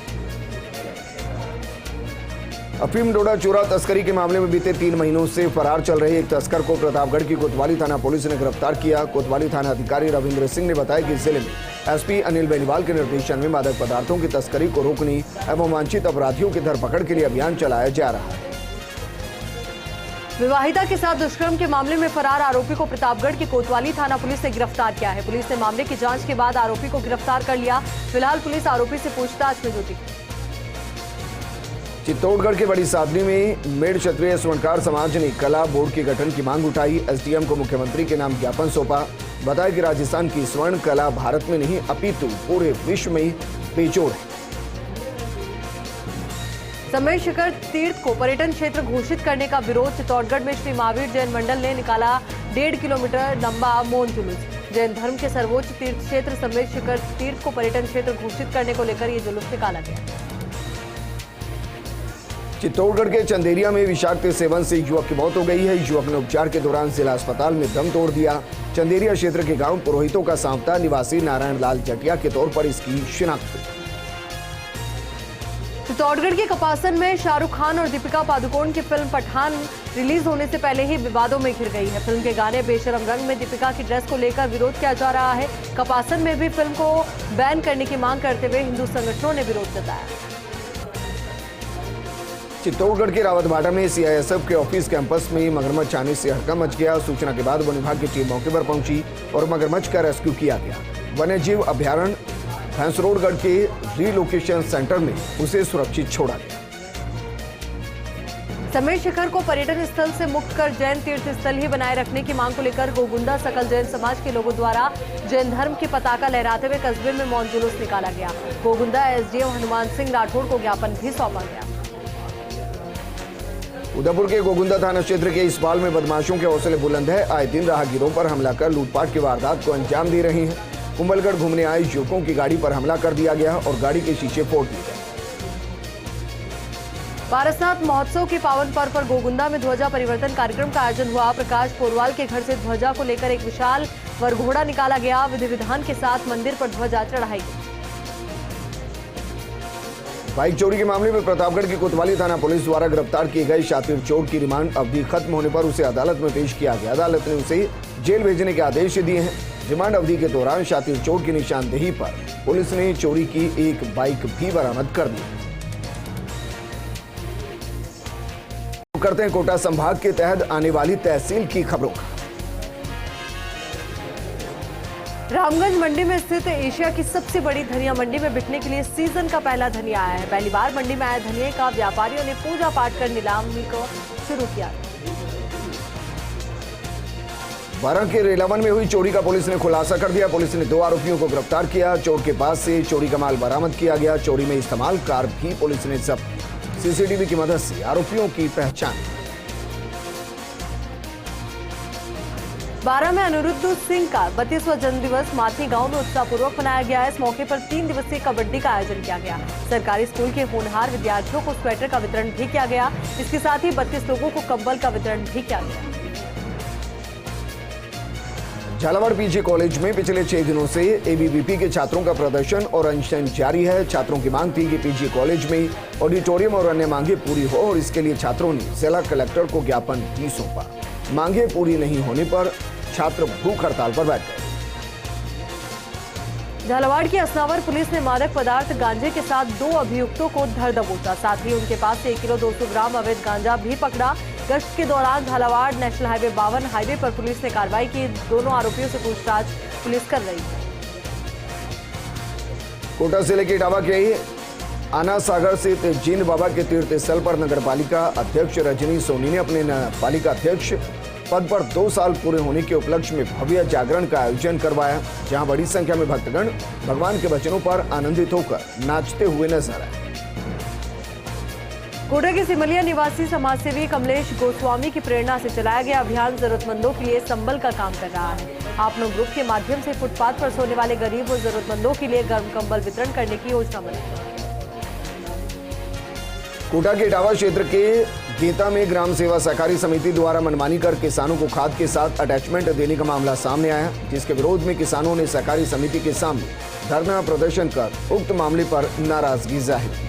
अफीम डोडा चोरा तस्करी के मामले में बीते 3 महीनों से फरार चल रहे एक तस्कर को प्रतापगढ़ की कोतवाली थाना पुलिस ने गिरफ्तार किया। कोतवाली थाना अधिकारी रविंद्र सिंह ने बताया कि जिले में एसपी अनिल बेनीवाल के निर्देशन में मादक पदार्थों की तस्करी को रोकने एवं वांछित अपराधियों की धरपकड़ के लिए अभियान चलाया जा रहा है। विवाहिता के साथ दुष्कर्म के मामले में फरार आरोपी को प्रतापगढ़ की कोतवाली थाना पुलिस ने गिरफ्तार किया है। पुलिस ने मामले की जांच के बाद आरोपी को गिरफ्तार कर लिया। फिलहाल पुलिस आरोपी से पूछताछ में जुटी। चित्तौड़गढ़ के बड़ी सादनी में मेड़ क्षत्रिय स्वर्णकार समाज ने कला बोर्ड के गठन की मांग उठाई। एसडीएम को मुख्यमंत्री के नाम ज्ञापन सौंपा। बताया कि राजस्थान की स्वर्ण कला भारत में नहीं अपितु पूरे विश्व में बेजोड़ है। समय शिखर तीर्थ को पर्यटन क्षेत्र घोषित करने का विरोध। चित्तौड़गढ़ में श्री महावीर जैन मंडल ने निकाला 1.5 किलोमीटर लंबा मौन जुलूस। जैन धर्म के सर्वोच्च तीर्थ क्षेत्र समय शिखर तीर्थ को पर्यटन क्षेत्र घोषित करने को लेकर ये जुलूस निकाला गया। चित्तौड़गढ़ के चंदेरिया में विषाक्त सेवन से युवक की मौत हो गई है। युवक ने उपचार के दौरान जिला अस्पताल में दम तोड़ दिया। चंदेरिया क्षेत्र के गांव पुरोहितों का सांवता निवासी नारायण लाल जटिया के तौर पर इसकी शिनाख्त हुई। चित्तौड़गढ़ के कपासन में शाहरुख खान और दीपिका पादुकोण की फिल्म पठान रिलीज होने से पहले ही विवादों में घिर गई है। फिल्म के गाने बेशरम रंग में दीपिका की ड्रेस को लेकर विरोध किया जा रहा है। कपासन में भी फिल्म को बैन करने की मांग करते हुए हिंदू संगठनों ने विरोध जताया। चित्तौड़गढ़ के रावतभाटा में सीआईएसएफ के ऑफिस कैंपस में मगरमच्छ आने से हड़कंप मच गया। सूचना के बाद वन विभाग की टीम मौके पर पहुंची और मगरमच्छ का रेस्क्यू किया गया। वन्य जीव अभ्यारण्य भैंसरोडगढ़ के रीलोकेशन सेंटर में उसे सुरक्षित छोड़ा गया। समय शिखर को पर्यटन स्थल से मुक्त कर जैन तीर्थ स्थल ही बनाए रखने की मांग को लेकर गोगुंदा सकल जैन समाज के लोगों द्वारा जैन धर्म की पताका लहराते हुए कस्बे में मौन जुलूस निकाला गया। गोगुंदा एसडीएम हनुमान सिंह राठौड़ को ज्ञापन भी सौंपा गया। उदयपुर के गोगुंदा थाना क्षेत्र के इस्पाल में बदमाशों के हौसले बुलंद है। आए दिन राहगीरों पर हमला कर लूटपाट की वारदात को अंजाम दे रहे हैं। कुंभलगढ़ घूमने आए युवकों की गाड़ी पर हमला कर दिया गया और गाड़ी के शीशे फोड़ दिए गए। पारसनाथ महोत्सव के पावन पर्व पर गोगुंदा में ध्वजा परिवर्तन कार्यक्रम का आयोजन हुआ। प्रकाश पोरवाल के घर से ध्वजा को लेकर एक विशाल वरघोड़ा निकाला गया। विधि विधान के साथ मंदिर पर ध्वजा चढ़ाई गई। बाइक चोरी के मामले में प्रतापगढ़ की कोतवाली थाना पुलिस द्वारा गिरफ्तार किए गए शातिर चोर की रिमांड अवधि खत्म होने पर उसे अदालत में पेश किया गया। अदालत ने उसे जेल भेजने के आदेश दिए हैं। रिमांड अवधि के दौरान शातिर चोर की निशानदेही पर पुलिस ने चोरी की एक बाइक भी बरामद कर दी। करते हैं कोटा संभाग के तहत आने वाली तहसील की खबरों का। रामगंज मंडी में स्थित एशिया की सबसे बड़ी धनिया मंडी में बिकने के लिए सीजन का पहला धनिया आया है। पहली बार मंडी में आए धनिया का व्यापारियों ने पूजा पाठ कर नीलामी को शुरू किया। बारां के रेलावन में हुई चोरी का पुलिस ने खुलासा कर दिया। पुलिस ने 2 आरोपियों को गिरफ्तार किया। चोर के पास से चोरी का माल बरामद किया गया। चोरी में इस्तेमाल कार भी पुलिस ने जब्त। सीसीटीवी की मदद से आरोपियों की पहचान। बारां में अनिरुद्ध सिंह का 32वां जन्मदिवस माथी गांव में उत्साहपूर्वक मनाया गया। इस मौके पर 3 दिवसीय कबड्डी का आयोजन किया गया। सरकारी स्कूल के होनहार विद्यार्थियों को स्वेटर का वितरण भी किया गया। इसके साथ ही 32 लोगों को कंबल का वितरण भी किया गया। झालावाड़ पीजी कॉलेज में पिछले 6 दिनों से एबीवीपी के छात्रों का प्रदर्शन और अनशन जारी है। छात्रों की मांग थी कि पीजी कॉलेज में ऑडिटोरियम और अन्य मांगे पूरी हो और इसके लिए छात्रों ने जिला कलेक्टर को ज्ञापन भी सौंपा। मांगे पूरी नहीं होने पर छात्र भूख हड़ताल पर बैठ गए। झालावाड़ की असनावर पुलिस ने मादक पदार्थ गांजे के साथ 2 अभियुक्तों को धर दबोचा। साथ ही उनके पास से 1 किलो 200 ग्राम अवैध गांजा भी पकड़ा। गश्त के दौरान झालावाड़ नेशनल हाईवे 52 हाईवे पर पुलिस ने कार्रवाई की। दोनों आरोपियों से पूछताछ पुलिस कर रही है। कोटा जिले के इटावा के आना सागर स्थित जीन बाबा के तीर्थ स्थल पर नगर पालिका अध्यक्ष रजनी सोनी ने अपने पालिका अध्यक्ष पद पर 2 साल पूरे होने के उपलक्ष्य में भव्य जागरण का आयोजन करवाया, जहां बड़ी संख्या में भक्तगण भगवान के वचनों पर आनंदित होकर नाचते हुए नजर आए। कोटा के सिमलिया निवासी समाजसेवी कमलेश गोस्वामी की प्रेरणा से चलाया गया अभियान जरूरतमंदों के लिए संबल का काम कर रहा है। आपनो ग्रुप के माध्यम से फुटपाथ पर सोने वाले गरीब और जरूरतमंदों के लिए गर्म कंबल वितरण करने की योजना बनी। कोटा के इटावा क्षेत्र के गीता में ग्राम सेवा सहकारी समिति द्वारा मनमानी कर किसानों को खाद के साथ अटैचमेंट देने का मामला सामने आया, जिसके विरोध में किसानों ने सहकारी समिति के सामने धरना प्रदर्शन कर उक्त मामले पर नाराजगी जाहिर की।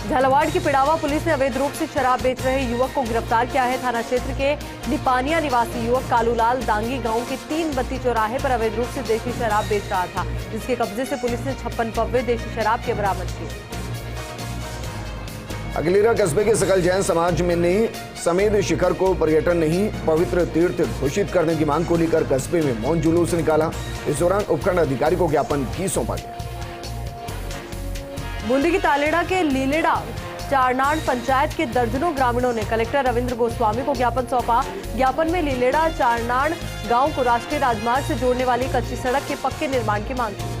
झालावाड़ की पिड़ावा पुलिस ने अवैध रूप से शराब बेच रहे युवक को गिरफ्तार किया है। थाना क्षेत्र के निपानिया निवासी युवक कालूलाल दांगी गांव के 3 बत्ती चौराहे पर अवैध रूप से देशी शराब बेच रहा था, जिसके कब्जे से पुलिस ने 56 पव्वे देशी शराब के बरामद किए। अगलेरा कस्बे के सकल जैन समाज में ने समेत शिखर को पर्यटन नहीं पवित्र तीर्थ घोषित करने की मांग को लेकर कस्बे में मौन जुलूस निकाला। इस दौरान उपखंड अधिकारी को ज्ञापन भी सौंपा गया। बूंदी की तालेड़ा के लीलेड़ा चारनाड़ पंचायत के दर्जनों ग्रामीणों ने कलेक्टर रविंद्र गोस्वामी को ज्ञापन सौंपा। ज्ञापन में लीलेड़ा चारनाड़ गांव को राष्ट्रीय राजमार्ग से जोड़ने वाली कच्ची सड़क के पक्के निर्माण की मांग की।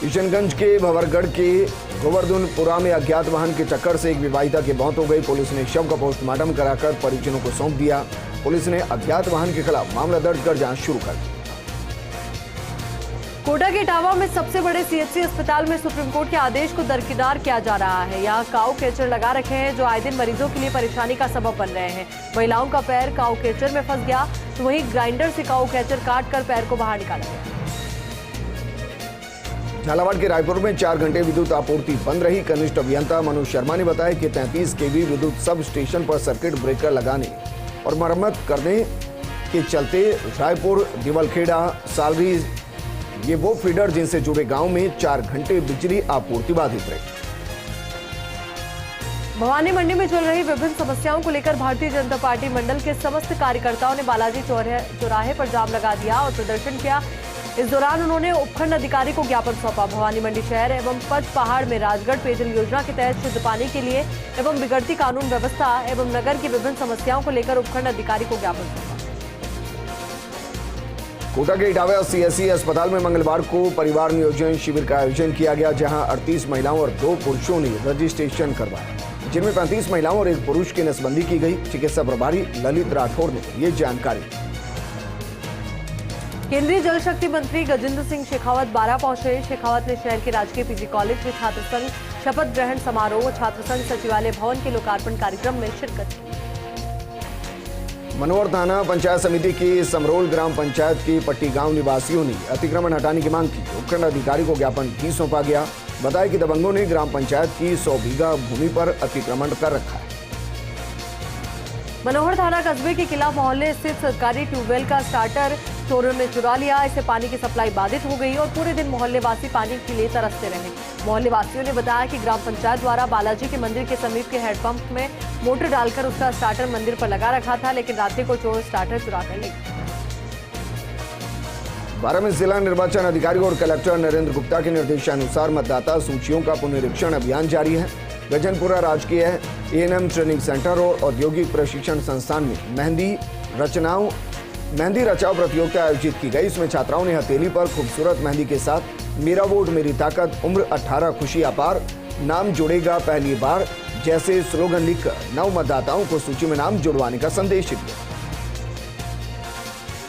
किशनगंज के भंवरगढ़ के गोवर्धनपुरा में अज्ञात वाहन की टक्कर से एक विवाहिता की मौत हो गई। पुलिस ने शव का पोस्टमार्टम कराकर परिजनों को सौंप दिया। पुलिस ने अज्ञात वाहन के खिलाफ मामला दर्ज कर जांच शुरू कर दी। कोटा के इटावा में सबसे बड़े सीएचसी अस्पताल में सुप्रीम कोर्ट के आदेश को दरकिनार किया जा रहा है। यहाँ काऊ कैचर लगा रखे हैं जो आए दिन मरीजों के लिए परेशानी का सबब बन रहे हैं। महिलाओं का पैर काऊ कैचर में फंस गया तो वहीं ग्राइंडर से काऊ कैचर काट कर पैर को बाहर निकाला गया। झालावाड़ के रायपुर में 4 घंटे विद्युत आपूर्ति बंद रही। कनिष्ठ अभियंता मनोज शर्मा ने बताया कि 33 केवी विद्युत सब स्टेशन पर सर्किट ब्रेकर लगाने और मरम्मत करने के चलते रायपुर, दिवलखेड़ा, सालरी ये वो फीडर जिनसे जुड़े गांव में 4 घंटे बिजली आपूर्ति बाधित रही। भवानी मंडी में चल रही विभिन्न समस्याओं को लेकर भारतीय जनता पार्टी मंडल के समस्त कार्यकर्ताओं ने बालाजी चौराहे पर जाम लगा दिया और प्रदर्शन किया। इस दौरान उन्होंने उपखंड अधिकारी को ज्ञापन सौंपा। भवानी मंडी शहर एवं पच पहाड़ में राजगढ़ पेयजल योजना के तहत शुद्ध पानी के लिए एवं बिगड़ती कानून व्यवस्था एवं नगर की विभिन्न समस्याओं को लेकर उपखंड अधिकारी को ज्ञापन सौंपा। कोटा के इटावा सीएससी अस्पताल में मंगलवार को परिवार नियोजन शिविर का आयोजन किया गया, जहां 38 महिलाओं और 2 पुरुषों ने रजिस्ट्रेशन करवाया, जिनमें 35 महिलाओं और 1 पुरुष की नसबंदी की गई। चिकित्सा प्रभारी ललित राठौड़ ने ये जानकारी दी। केंद्रीय जल शक्ति मंत्री गजेंद्र सिंह शेखावत बारा पहुंचे। शेखावत ने शहर के राजकीय पीजी कॉलेज में छात्र संघ शपथ ग्रहण समारोह और छात्र संघ सचिवालय भवन के लोकार्पण कार्यक्रम में शिरकत की। मनोहर थाना पंचायत समिति की समरोल ग्राम पंचायत के पट्टी गांव निवासियों ने अतिक्रमण हटाने की मांग की। उपखंड अधिकारी को ज्ञापन भी सौंपा गया। बताया कि दबंगों ने ग्राम पंचायत की 100 बीघा भूमि पर अतिक्रमण कर रखा है। मनोहर थाना कस्बे के किला मोहल्ले स्थित सरकारी ट्यूबवेल का स्टार्टर चोरों ने चुरा लिया। इससे पानी की सप्लाई बाधित हो गई और पूरे दिन मोहल्लेवासी पानी के लिए तरसते रहे। मोहल्लेवासियों ने बताया कि ग्राम पंचायत द्वारा बालाजी के मंदिर के समीप के हैंडपंप में मोटर डालकर उसका स्टार्टर मंदिर पर लगा रखा था, लेकिन रात्रि को चोर स्टार्टर चुरा कर ले गए। बारह में जिला निर्वाचन अधिकारी और कलेक्टर नरेंद्र गुप्ता के निर्देशानुसार मतदाता सूचियों का पुनरीक्षण अभियान जारी है। गजनपुरा राजकीय एएनएम ट्रेनिंग सेंटर और औद्योगिक प्रशिक्षण संस्थान में मेहंदी रचाओ प्रतियोगिता आयोजित की गई। इसमें छात्राओं ने हथेली पर खूबसूरत मेहंदी के साथ मेरा वोट मेरी ताकत, उम्र 18 खुशी अपार, नाम जुड़ेगा पहली बार जैसे स्लोगन लिखकर नव मतदाताओं को सूची में नाम जुड़वाने का संदेश दिया।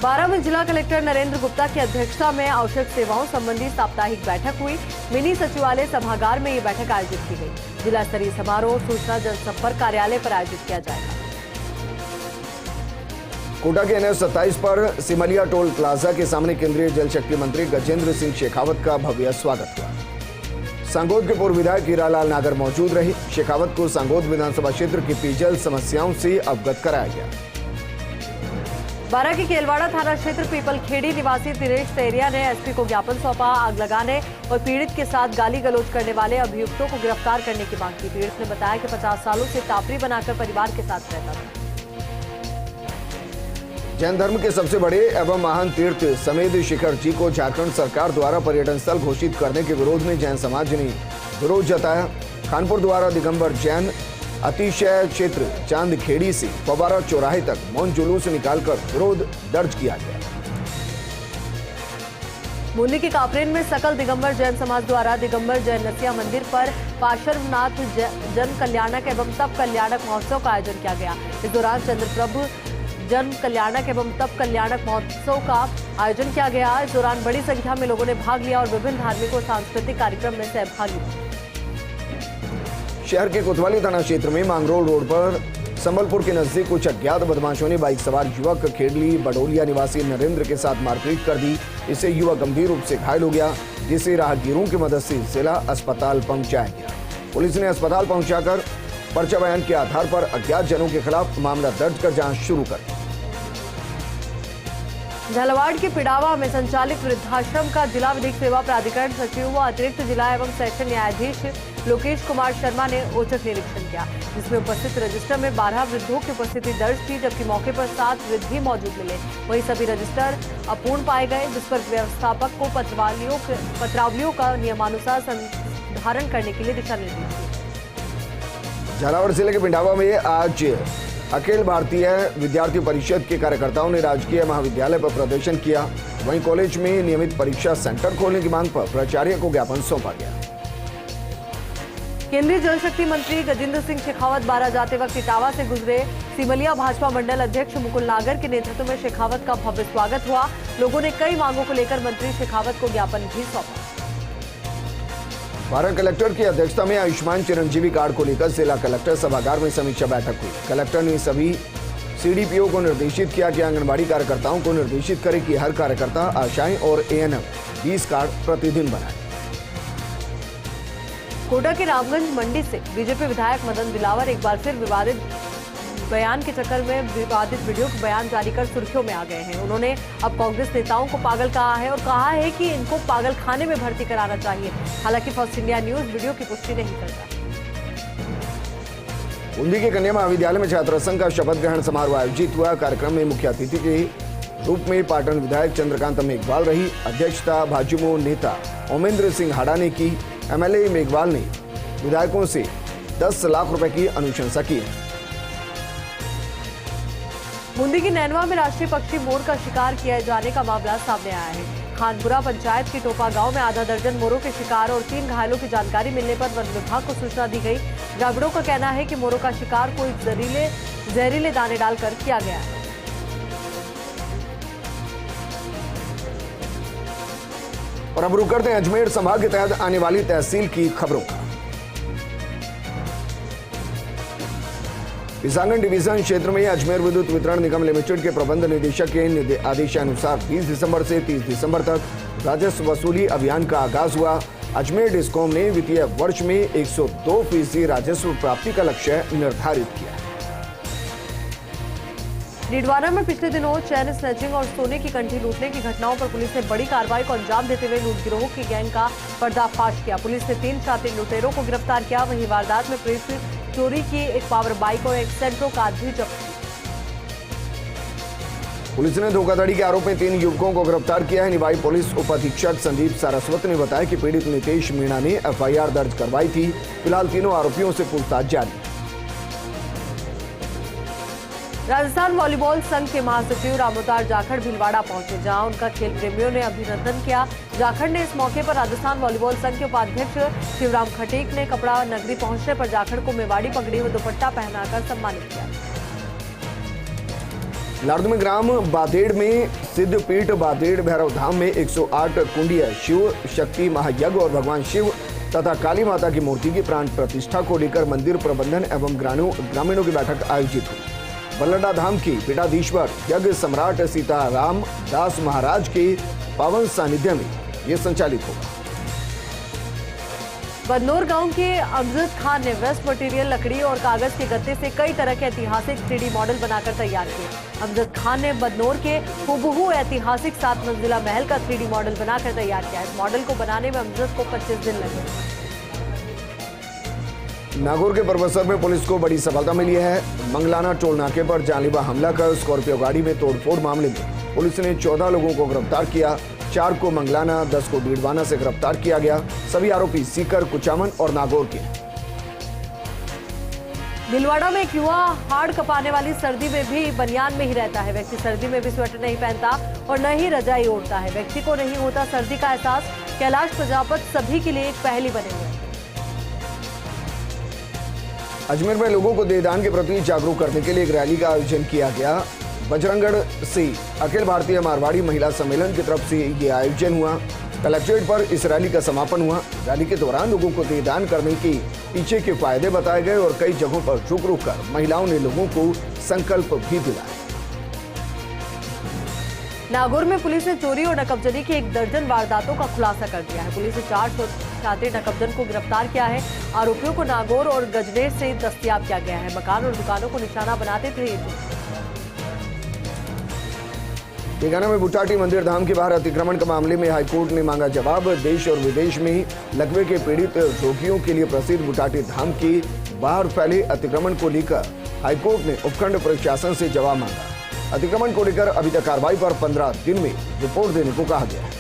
12 में जिला कलेक्टर नरेंद्र गुप्ता की अध्यक्षता में आवश्यक सेवाओं संबंधी साप्ताहिक बैठक हुई। मिनी सचिवालय सभागार में ये बैठक आयोजित की गई। जिला स्तरीय समारोह सूचना जनसंपर्क कार्यालय पर आयोजित किया जाएगा। कोटा के NH 27 पर सिमलिया टोल प्लाजा के सामने केंद्रीय जल शक्ति मंत्री गजेंद्र सिंह शेखावत का भव्य स्वागत हुआ। सांगोद के पूर्व विधायक हीरालाल नागर मौजूद रहे। शेखावत को सांगोद विधानसभा क्षेत्र की पेयजल समस्याओं से अवगत कराया गया। 12 के केलवाड़ा थाना क्षेत्र पीपलखेड़ी निवासी दिनेश तेरिया ने एसपी को ज्ञापन सौंपा। आग लगाने और पीड़ित के साथ गाली गलौज करने वाले अभियुक्तों को गिरफ्तार करने की मांग की। पीड़ित ने बताया कि 50 सालों से टापरी बनाकर परिवार के साथ रहता था। जैन धर्म के सबसे बड़े एवं महान तीर्थ समेत शिखर जी को झारखंड सरकार द्वारा पर्यटन स्थल घोषित करने के विरोध में जैन समाज ने विरोध जताया। खानपुर द्वारा दिगंबर जैन अतिशय क्षेत्र चांदखेड़ी से फवारा चौराहे तक मौन जुलूस निकालकर विरोध दर्ज किया गया। बूंदी के कापरेन में सकल दिगंबर जैन समाज द्वारा दिगंबर जैन नसिया मंदिर पर पार्श्वनाथ जन कल्याणक एवं तप कल्याणक महोत्सव का आयोजन किया गया। इस दौरान चंद्रप्रभु जन कल्याणक एवं तप कल्याणक महोत्सव का आयोजन किया गया। इस दौरान बड़ी संख्या में लोगों ने भाग लिया और विभिन्न धार्मिक और सांस्कृतिक कार्यक्रम में सहभागी हुए। शहर के कोतवाली थाना क्षेत्र में मांगरोल रोड पर संबलपुर के नजदीक कुछ अज्ञात बदमाशों ने बाइक सवार युवक खेडली बडोलिया निवासी नरेंद्र के साथ मारपीट कर दी। इससे युवक गंभीर रूप से घायल हो गया, जिसे राहगीरों की मदद से जिला अस्पताल पहुंचाया गया। पुलिस ने अस्पताल पहुंचाकर पर्चा बयान के आधार पर अज्ञात जनों के खिलाफ मामला दर्ज कर जांच शुरू कर दी। झालावाड़ के पिड़ावा में संचालित वृद्धाश्रम का जिला विधिक सेवा प्राधिकरण सचिव व अतिरिक्त जिला एवं सेशन न्यायाधीश लोकेश कुमार शर्मा ने औचक निरीक्षण किया, जिसमें उपस्थित रजिस्टर में 12 वृद्धों की उपस्थिति दर्ज थी, जबकि मौके पर 7 वृद्ध ही मौजूद मिले। वहीं सभी रजिस्टर अपूर्ण पाए गए, जिस पर व्यवस्थापक को पत्रावलियों का नियमानुसार संधारण करने के लिए दिशा निर्देश दिए। झालावाड़ जिले के पिंडावा में आज अखिल भारतीय विद्यार्थी परिषद के कार्यकर्ताओं ने राजकीय महाविद्यालय पर प्रदर्शन किया। वहीं कॉलेज में नियमित परीक्षा सेंटर खोलने की मांग पर प्राचार्य को ज्ञापन सौंपा गया। केंद्रीय जल शक्ति मंत्री गजेंद्र सिंह शेखावत बारा जाते वक्त इटावा से गुजरे। सिमलिया भाजपा मंडल अध्यक्ष मुकुल नागर के नेतृत्व में शेखावत का भव्य स्वागत हुआ। लोगों ने कई मांगों को लेकर मंत्री शेखावत को ज्ञापन भी सौंपा। बारा कलेक्टर की अध्यक्षता में आयुष्मान चिरंजीवी कार्ड को लेकर जिला कलेक्टर सभागार में समीक्षा बैठक हुई। कलेक्टर ने सभी सीडीपीओ को निर्देशित किया कि आंगनबाड़ी कार्यकर्ताओं को निर्देशित करें कि हर कार्यकर्ता, आशाएं और एएनएम 20 कार्ड प्रतिदिन बनाए। कोटा के रामगंज मंडी से बीजेपी विधायक मदन दिलावर एक बार फिर विवादित बयान के चक्कर में विवादित वीडियो को बयान जारी कर सुर्खियों में आ गए हैं। उन्होंने अब कांग्रेस नेताओं को पागल कहा है और कहा है कि इनको पागल खाने में भर्ती कराना चाहिए। हालांकि फर्स्ट इंडिया न्यूज वीडियो की पुष्टि नहीं करता। बूंदी के कन्या महाविद्यालय में छात्र संघ का शपथ ग्रहण समारोह आयोजित हुआ। कार्यक्रम में मुख्य अतिथि के रूप में पाटन विधायक चंद्रकांत मेघवाल रही। अध्यक्षता भाजपा नेता ओमेंद्र सिंह हाड़ा ने की। एमएलए मेघवाल ने विधायकों से 10 लाख रुपए की अनुशंसा की। बूंदी की नैनवा में राष्ट्रीय पक्षी मोर का शिकार किए जाने का मामला सामने आया है। खानपुरा पंचायत के टोपा गांव में आधा दर्जन मोरों के शिकार और 3 घायलों की जानकारी मिलने पर वन विभाग को सूचना दी गई। ग्रामीणों का कहना है कि मोरों का शिकार कोई जहरीले दाने डालकर किया गया है। और अब रुक करते हैं अजमेर संभाग के तहत आने वाली तहसील की खबरों का। किसानगंज डिवीजन क्षेत्र में अजमेर विद्युत वितरण निगम लिमिटेड के प्रबंध निदेशक के आदेशानुसार 20 दिसंबर से 30 दिसंबर तक राजस्व वसूली अभियान का आगाज हुआ। अजमेर डिस्कॉम ने वित्तीय वर्ष में 102% राजस्व प्राप्ति का लक्ष्य निर्धारित किया। डीडवाना में पिछले दिनों चैन स्नैचिंग और सोने की कंठी लूटने की घटनाओं पर पुलिस ने बड़ी कार्रवाई को अंजाम देते हुए लूट गिरोह की गैंग का पर्दाफाश किया। पुलिस ने 3 शातिर लुटेरों को गिरफ्तार किया। वहीं वारदात में पुलिस चोरी की एक पावर बाइक और एक सेंट्रो कार भी जब्त की। पुलिस ने धोखाधड़ी के आरोप में 3 युवकों को गिरफ्तार किया है। निवाई पुलिस उप अधीक्षक संदीप सारस्वत ने बताया कि पीड़ित नितेश मीणा ने एफआईआर दर्ज करवाई थी। फिलहाल तीनों आरोपियों से पूछताछ जारी। राजस्थान वॉलीबॉल संघ के महासचिव रामोतार जाखड़ भीलवाड़ा पहुंचे, जहां उनका खेल प्रेमियों ने अभिनंदन किया। जाखड़ ने इस मौके पर राजस्थान वॉलीबॉल संघ के उपाध्यक्ष शिवराम खटीक ने कपड़ा नगरी पहुंचने पर जाखड़ को मेवाड़ी पगड़ी व दुपट्टा पहनाकर सम्मानित किया। लाड़ू ग्राम बादेड़ में सिद्धपीठ बादेड़ भैरव धाम में 108 कुंडीय शिव शक्ति महायज्ञ और भगवान शिव तथा काली माता की मूर्ति की प्राण प्रतिष्ठा को लेकर मंदिर प्रबंधन एवं ग्रामीणों की बैठक आयोजित हुई। बल्लडा धाम की पीठाधीश्वर यज्ञ सम्राट सीताराम दास महाराज के पावन सानिध्य में ये संचालित होगा। बदनौर गांव के अमजद खान ने वेस्ट मटेरियल लकड़ी और कागज के गत्ते से कई तरह के ऐतिहासिक 3D मॉडल बनाकर तैयार किए। अमजद खान ने बदनौर के हुबहू ऐतिहासिक 7 मंजिला महल का 3D मॉडल बनाकर तैयार किया। इस मॉडल को बनाने में अमजद को 25 दिन लगे। नागौर के परबसर में पुलिस को बड़ी सफलता मिली है। मंगलाना टोल नाके पर जानलेवा हमला कर स्कॉर्पियो गाड़ी में तोड़फोड़ मामले में पुलिस ने 14 लोगों को गिरफ्तार किया। 4 को मंगलाना, 10 को डीडवाना से गिरफ्तार किया गया। सभी आरोपी सीकर, कुचामन और नागौर के। भीलवाड़ा में एक युवा हाड़ कपाने वाली सर्दी में भी बनियान में ही रहता है। व्यक्ति सर्दी में भी स्वेटर नहीं पहनता और न ही रजाई ओढ़ता है। व्यक्ति को नहीं होता सर्दी का एहसास। कैलाश प्रजापत सभी के लिए एक पहेली बने हुए हैं। अजमेर में लोगों को देहदान के प्रति जागरूक करने के लिए एक रैली का आयोजन किया गया। बजरंगगढ़ से अखिल भारतीय मारवाड़ी महिला सम्मेलन की तरफ से ये आयोजन हुआ। कलेक्ट्रेट पर इस रैली का समापन हुआ। रैली के दौरान लोगों को देहदान करने के पीछे के फायदे बताए गए और कई जगहों पर रुक रुक कर महिलाओं ने लोगों को संकल्प भी दिलाया। नागौर में पुलिस ने चोरी और नकबजनी की 1 दर्जन वारदातों का खुलासा कर दिया है। पुलिस ने 4 छात्र नकबजन को गिरफ्तार किया है। आरोपियों को नागौर और गजनेर से दस्तयाब किया गया है। मकान और दुकानों को निशाना बनाते थे ये लोग। तेलंगाना में बुटाटी मंदिर धाम के बाहर अतिक्रमण के मामले में हाईकोर्ट ने मांगा जवाब। देश और विदेश में लकवे के पीड़ित रोगियों के लिए प्रसिद्ध बुटाटी धाम के बाहर फैले अतिक्रमण को लेकर हाईकोर्ट ने उपखंड प्रशासन से जवाब मांगा। अतिक्रमण को लेकर अभी तक कार्रवाई पर 15 दिन में रिपोर्ट देने को कहा गया है।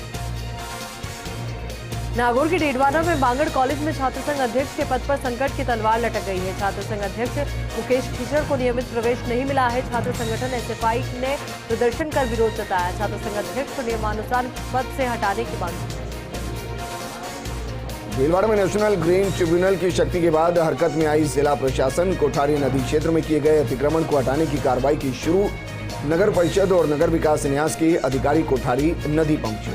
नागौर के डेडवाना में बांगड़ कॉलेज में छात्र संघ अध्यक्ष के पद पर संकट की तलवार लटक गई है। छात्र संघ अध्यक्ष मुकेश खीचड़ को नियमित प्रवेश नहीं मिला है। छात्र संगठन एसएफआई ने प्रदर्शन कर विरोध जताया। छात्र संघ अध्यक्ष को नियमानुसार पद से हटाने की मांग की। भीलवाड़ा में नेशनल ग्रीन ट्रिब्यूनल की शक्ति के बाद हरकत में आई जिला प्रशासन। कोठारी नदी क्षेत्र में किए गए अतिक्रमण को हटाने की कार्रवाई की शुरू। नगर परिषद और नगर विकास न्यास के अधिकारी कोठारी नदी पहुंचे।